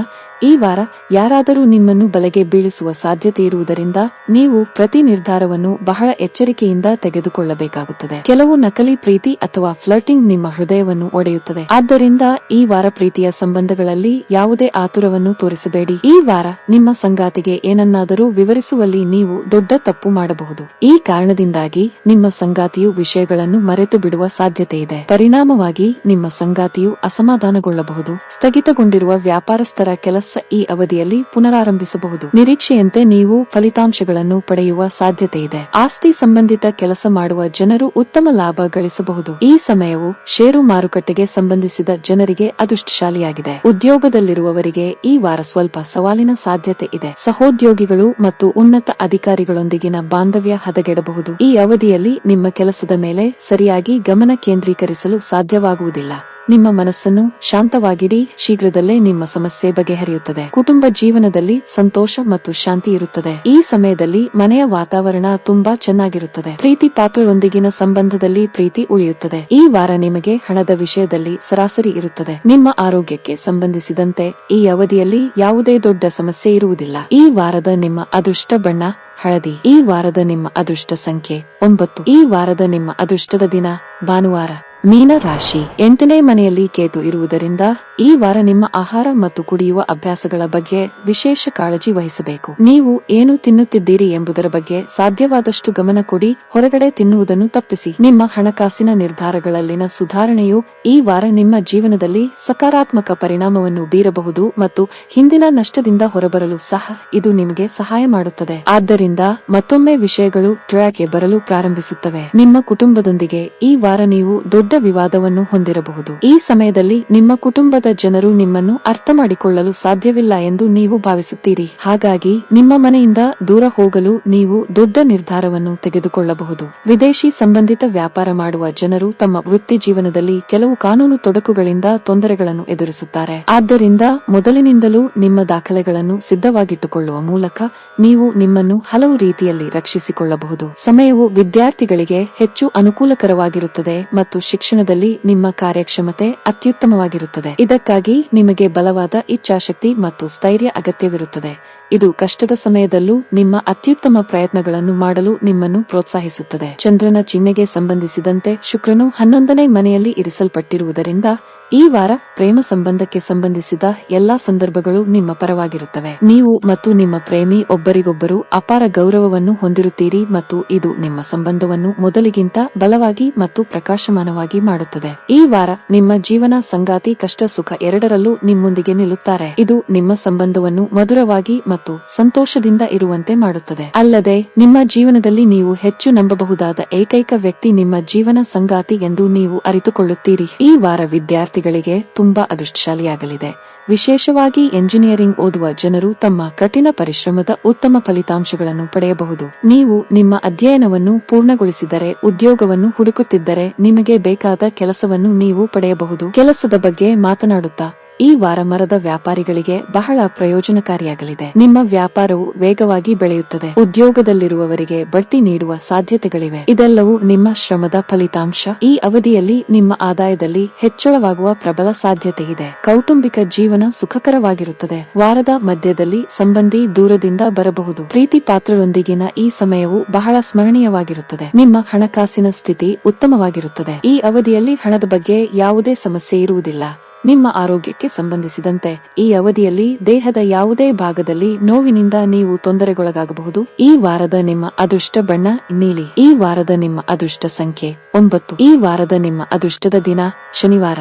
ಈ ವಾರ ಯಾರಾದರೂ ನಿಮ್ಮನ್ನು ಬಲೆಗೆ ಬೀಳಿಸುವ ಸಾಧ್ಯತೆ ಇರುವುದರಿಂದ ನೀವು ಪ್ರತಿ ನಿರ್ಧಾರವನ್ನು ಬಹಳ ಎಚ್ಚರಿಕೆಯಿಂದ ತೆಗೆದುಕೊಳ್ಳಬೇಕಾಗುತ್ತದೆ. ಕೆಲವು ನಕಲಿ ಪ್ರೀತಿ ಅಥವಾ ಫ್ಲರ್ಟಿಂಗ್ ನಿಮ್ಮ ಹೃದಯವನ್ನು ಒಡೆಯುತ್ತದೆ. ಆದ್ದರಿಂದ ಈ ವಾರ ಪ್ರೀತಿಯ ಸಂಬಂಧಗಳಲ್ಲಿ ಯಾವುದೇ ಆತುರವನ್ನು ತೋರಿಸಬೇಡಿ. ಈ ವಾರ ನಿಮ್ಮ ಸಂಗಾತಿಗೆ ಏನನ್ನಾದರೂ ವಿವರಿಸುವಲ್ಲಿ ನೀವು ದೊಡ್ಡ ತಪ್ಪು ಮಾಡಬಹುದು. ಈ ಕಾರಣದಿಂದಾಗಿ ನಿಮ್ಮ ಸಂಗಾತಿಯು ವಿಷಯಗಳನ್ನು ಮರೆತು ಬಿಡುವ ಸಾಧ್ಯತೆ ಇದೆ. ಪರಿಣಾಮವಾಗಿ ನಿಮ್ಮ ಸಂಗಾತಿಯು ಅಸಮಾಧಾನಗೊಳ್ಳಬಹುದು. ಸ್ಥಗಿತಗೊಂಡಿರುವ ವ್ಯಾಪಾರಸ್ಥರ ಕೆಲಸ ಈ ಅವಧಿಯಲ್ಲಿ ಪುನರಾರಂಭಿಸಬಹುದು. ನಿರೀಕ್ಷೆಯಂತೆ ನೀವು ಫಲಿತಾಂಶಗಳನ್ನು ಪಡೆಯುವ ಸಾಧ್ಯತೆ ಇದೆ. ಆಸ್ತಿ ಸಂಬಂಧಿತ ಕೆಲಸ ಮಾಡುವ ಜನರು ಉತ್ತಮ ಲಾಭ ಗಳಿಸಬಹುದು. ಈ ಸಮಯವು ಷೇರು ಮಾರುಕಟ್ಟೆಗೆ ಸಂಬಂಧಿಸಿದ ಜನರಿಗೆ ಅದೃಷ್ಟಶಾಲಿಯಾಗಿದೆ. ಉದ್ಯೋಗದಲ್ಲಿರುವವರಿಗೆ ಈ ವಾರ ಸ್ವಲ್ಪ ಸವಾಲಿನ ಸಾಧ್ಯತೆ ಇದೆ. ಸಹೋದ್ಯೋಗಿಗಳು ಮತ್ತು ಉನ್ನತ ಅಧಿಕಾರಿಗಳೊಂದಿಗಿನ ಬಾಂಧವ್ಯ ಹದಗೆಡಬಹುದು. ಈ ಅವಧಿಯಲ್ಲಿ ನಿಮ್ಮ ಕೆಲಸದ ಮೇಲೆ ಸರಿಯಾಗಿ ಗಮನ ಕೇಂದ್ರೀಕರಿಸಲು ಸಾಧ್ಯವಾಗುವುದಿಲ್ಲ. ನಿಮ್ಮ ಮನಸ್ಸನ್ನು ಶಾಂತವಾಗಿಡಿ. ಶೀಘ್ರದಲ್ಲೇ ನಿಮ್ಮ ಸಮಸ್ಯೆ ಬಗೆಹರಿಯುತ್ತದೆ. ಕುಟುಂಬ ಜೀವನದಲ್ಲಿ ಸಂತೋಷ ಮತ್ತು ಶಾಂತಿ ಇರುತ್ತದೆ. ಈ ಸಮಯದಲ್ಲಿ ಮನೆಯ ವಾತಾವರಣ ತುಂಬಾ ಚೆನ್ನಾಗಿರುತ್ತದೆ. ಪ್ರೀತಿ ಪಾತ್ರರೊಂದಿಗಿನ ಸಂಬಂಧದಲ್ಲಿ ಪ್ರೀತಿ ಉಳಿಯುತ್ತದೆ. ಈ ವಾರ ನಿಮಗೆ ಹಣದ ವಿಷಯದಲ್ಲಿ ಸರಾಸರಿ ಇರುತ್ತದೆ. ನಿಮ್ಮ ಆರೋಗ್ಯಕ್ಕೆ ಸಂಬಂಧಿಸಿದಂತೆ ಈ ಅವಧಿಯಲ್ಲಿ ಯಾವುದೇ ದೊಡ್ಡ ಸಮಸ್ಯೆ ಇರುವುದಿಲ್ಲ. ಈ ವಾರದ ನಿಮ್ಮ ಅದೃಷ್ಟ ಬಣ್ಣ ಹಳದಿ. ಈ ವಾರದ ನಿಮ್ಮ ಅದೃಷ್ಟ ಸಂಖ್ಯೆ 9. ಈ ವಾರದ ನಿಮ್ಮ ಅದೃಷ್ಟದ ದಿನ ಭಾನುವಾರ. ಮೀನ ರಾಶಿ. 8ನೇ ಮನೆಯಲ್ಲಿ ಕೇತು ಇರುವುದರಿಂದ ಈ ವಾರ ನಿಮ್ಮ ಆಹಾರ ಮತ್ತು ಕುಡಿಯುವ ಅಭ್ಯಾಸಗಳ ಬಗ್ಗೆ ವಿಶೇಷ ಕಾಳಜಿ ವಹಿಸಬೇಕು. ನೀವು ಏನು ತಿನ್ನುತ್ತಿದ್ದೀರಿ ಎಂಬುದರ ಬಗ್ಗೆ ಸಾಧ್ಯವಾದಷ್ಟು ಗಮನ ಕೊಡಿ. ಹೊರಗಡೆ ತಿನ್ನುವುದನ್ನು ತಪ್ಪಿಸಿ. ನಿಮ್ಮ ಹಣಕಾಸಿನ ನಿರ್ಧಾರಗಳಲ್ಲಿನ ಸುಧಾರಣೆಯು ಈ ವಾರ ನಿಮ್ಮ ಜೀವನದಲ್ಲಿ ಸಕಾರಾತ್ಮಕ ಪರಿಣಾಮವನ್ನು ಬೀರಬಹುದು ಮತ್ತು ಹಿಂದಿನ ನಷ್ಟದಿಂದ ಹೊರಬರಲು ಸಹ ಇದು ನಿಮಗೆ ಸಹಾಯ ಮಾಡುತ್ತದೆ. ಆದ್ದರಿಂದ ಮತ್ತೊಮ್ಮೆ ವಿಷಯಗಳು ಟ್ರ್ಯಾಕ್ಗೆ ಬರಲು ಪ್ರಾರಂಭಿಸುತ್ತವೆ. ನಿಮ್ಮ ಕುಟುಂಬದೊಂದಿಗೆ ಈ ವಾರ ನೀವು ದೊಡ್ಡ ವಿವಾದವನ್ನು ಹೊಂದಿರಬಹುದು. ಈ ಸಮಯದಲ್ಲಿ ನಿಮ್ಮ ಕುಟುಂಬದ ಜನರು ನಿಮ್ಮನ್ನು ಅರ್ಥ ಮಾಡಿಕೊಳ್ಳಲು ಸಾಧ್ಯವಿಲ್ಲ ಎಂದು ನೀವು ಭಾವಿಸುತ್ತೀರಿ. ಹಾಗಾಗಿ ನಿಮ್ಮ ಮನೆಯಿಂದ ದೂರ ಹೋಗಲು ನೀವು ದೊಡ್ಡ ನಿರ್ಧಾರವನ್ನು ತೆಗೆದುಕೊಳ್ಳಬಹುದು. ವಿದೇಶಿ ಸಂಬಂಧಿತ ವ್ಯಾಪಾರ ಮಾಡುವ ಜನರು ತಮ್ಮ ವೃತ್ತಿ ಜೀವನದಲ್ಲಿ ಕೆಲವು ಕಾನೂನು ತೊಡಕುಗಳಿಂದ ತೊಂದರೆಗಳನ್ನು ಎದುರಿಸುತ್ತಾರೆ. ಆದ್ದರಿಂದ ಮೊದಲಿನಿಂದಲೂ ನಿಮ್ಮ ದಾಖಲೆಗಳನ್ನು ಸಿದ್ಧವಾಗಿಟ್ಟುಕೊಳ್ಳುವ ಮೂಲಕ ನೀವು ನಿಮ್ಮನ್ನು ಹಲವು ರೀತಿಯಲ್ಲಿ ರಕ್ಷಿಸಿಕೊಳ್ಳಬಹುದು. ಸಮಯವು ವಿದ್ಯಾರ್ಥಿಗಳಿಗೆ ಹೆಚ್ಚು ಅನುಕೂಲಕರವಾಗಿರುತ್ತದೆ ಮತ್ತು ಶಿಕ್ಷಣದಲ್ಲಿ ನಿಮ್ಮ ಕಾರ್ಯಕ್ಷಮತೆ ಅತ್ಯುತ್ತಮವಾಗಿರುತ್ತದೆ. ಇದಕ್ಕಾಗಿ ನಿಮಗೆ ಬಲವಾದ ಇಚ್ಛಾಶಕ್ತಿ ಮತ್ತು ಸ್ಥೈರ್ಯ ಅಗತ್ಯವಿರುತ್ತದೆ. ಇದು ಕಷ್ಟದ ಸಮಯದಲ್ಲೂ ನಿಮ್ಮ ಅತ್ಯುತ್ತಮ ಪ್ರಯತ್ನಗಳನ್ನು ಮಾಡಲು ನಿಮ್ಮನ್ನು ಪ್ರೋತ್ಸಾಹಿಸುತ್ತದೆ. ಚಂದ್ರನ ಚಿಹ್ನೆಗೆ ಸಂಬಂಧಿಸಿದಂತೆ ಶುಕ್ರನು 11ನೇ ಮನೆಯಲ್ಲಿ ಇರಿಸಲ್ಪಟ್ಟಿರುವುದರಿಂದ ಈ ವಾರ ಪ್ರೇಮ ಸಂಬಂಧಕ್ಕೆ ಸಂಬಂಧಿಸಿದ ಎಲ್ಲಾ ಸಂದರ್ಭಗಳು ನಿಮ್ಮ ಪರವಾಗಿರುತ್ತವೆ. ನೀವು ಮತ್ತು ನಿಮ್ಮ ಪ್ರೇಮಿ ಒಬ್ಬರಿಗೊಬ್ಬರು ಅಪಾರ ಗೌರವವನ್ನು ಹೊಂದಿರುತ್ತೀರಿ ಮತ್ತು ಇದು ನಿಮ್ಮ ಸಂಬಂಧವನ್ನು ಮೊದಲಿಗಿಂತ ಬಲವಾಗಿ ಮತ್ತು ಪ್ರಕಾಶಮಾನವಾಗಿ ಮಾಡುತ್ತದೆ. ಈ ವಾರ ನಿಮ್ಮ ಜೀವನ ಸಂಗಾತಿ ಕಷ್ಟ ಸುಖ ಎರಡರಲ್ಲೂ ನಿಮ್ಮೊಂದಿಗೆ ನಿಲ್ಲುತ್ತಾರೆ. ಇದು ನಿಮ್ಮ ಸಂಬಂಧವನ್ನು ಮಧುರವಾಗಿ ಮತ್ತು ಸಂತೋಷದಿಂದ ಇರುವಂತೆ ಮಾಡುತ್ತದೆ. ಅಲ್ಲದೆ ನಿಮ್ಮ ಜೀವನದಲ್ಲಿ ನೀವು ಹೆಚ್ಚು ನಂಬಬಹುದಾದ ಏಕೈಕ ವ್ಯಕ್ತಿ ನಿಮ್ಮ ಜೀವನ ಸಂಗಾತಿ ಎಂದು ನೀವು ಅರಿತುಕೊಳ್ಳುತ್ತೀರಿ. ಈ ವಾರ ವಿದ್ಯಾರ್ಥಿಗಳಿಗೆ ತುಂಬಾ ಅದೃಷ್ಟಶಾಲಿಯಾಗಲಿದೆ. ವಿಶೇಷವಾಗಿ ಎಂಜಿನಿಯರಿಂಗ್ ಓದುವ ಜನರು ತಮ್ಮ ಕಠಿಣ ಪರಿಶ್ರಮದ ಉತ್ತಮ ಫಲಿತಾಂಶಗಳನ್ನು ಪಡೆಯಬಹುದು. ನೀವು ನಿಮ್ಮ ಅಧ್ಯಯನವನ್ನು ಪೂರ್ಣಗೊಳಿಸಿದರೆ, ಉದ್ಯೋಗವನ್ನು ಹುಡುಕುತ್ತಿದ್ದರೆ ನಿಮಗೆ ಬೇಕಾದ ಕೆಲಸವನ್ನು ನೀವು ಪಡೆಯಬಹುದು. ಕೆಲಸದ ಬಗ್ಗೆ ಮಾತನಾಡುತ್ತಾ ಈ ವಾರ ಮರದ ವ್ಯಾಪಾರಿಗಳಿಗೆ ಬಹಳ ಪ್ರಯೋಜನಕಾರಿಯಾಗಲಿದೆ. ನಿಮ್ಮ ವ್ಯಾಪಾರವು ವೇಗವಾಗಿ ಬೆಳೆಯುತ್ತದೆ. ಉದ್ಯೋಗದಲ್ಲಿರುವವರಿಗೆ ಬಡ್ತಿ ನೀಡುವ ಸಾಧ್ಯತೆಗಳಿವೆ. ಇದೆಲ್ಲವೂ ನಿಮ್ಮ ಶ್ರಮದ ಫಲಿತಾಂಶ. ಈ ಅವಧಿಯಲ್ಲಿ ನಿಮ್ಮ ಆದಾಯದಲ್ಲಿ ಹೆಚ್ಚಳವಾಗುವ ಪ್ರಬಲ ಸಾಧ್ಯತೆ ಇದೆ. ಕೌಟುಂಬಿಕ ಜೀವನ ಸುಖಕರವಾಗಿರುತ್ತದೆ. ವಾರದ ಮಧ್ಯದಲ್ಲಿ ಸಂಬಂಧಿ ದೂರದಿಂದ ಬರಬಹುದು. ಪ್ರೀತಿ ಪಾತ್ರರೊಂದಿಗಿನ ಈ ಸಮಯವು ಬಹಳ ಸ್ಮರಣೀಯವಾಗಿರುತ್ತದೆ. ನಿಮ್ಮ ಹಣಕಾಸಿನ ಸ್ಥಿತಿ ಉತ್ತಮವಾಗಿರುತ್ತದೆ. ಈ ಅವಧಿಯಲ್ಲಿ ಹಣದ ಬಗ್ಗೆ ಯಾವುದೇ ಸಮಸ್ಯೆ ಇರುವುದಿಲ್ಲ. ನಿಮ್ಮ ಆರೋಗ್ಯಕ್ಕೆ ಸಂಬಂಧಿಸಿದಂತೆ ಈ ಅವಧಿಯಲ್ಲಿ ದೇಹದ ಯಾವುದೇ ಭಾಗದಲ್ಲಿ ನೋವಿನಿಂದ ನೀವು ತೊಂದರೆಗೊಳಗಾಗಬಹುದು. ಈ ವಾರದ ನಿಮ್ಮ ಅದೃಷ್ಟ ಬಣ್ಣ ನೀಲಿ. ಈ ವಾರದ ನಿಮ್ಮ ಅದೃಷ್ಟ ಸಂಖ್ಯೆ 9. ಈ ವಾರದ ನಿಮ್ಮ ಅದೃಷ್ಟದ ದಿನ ಶನಿವಾರ.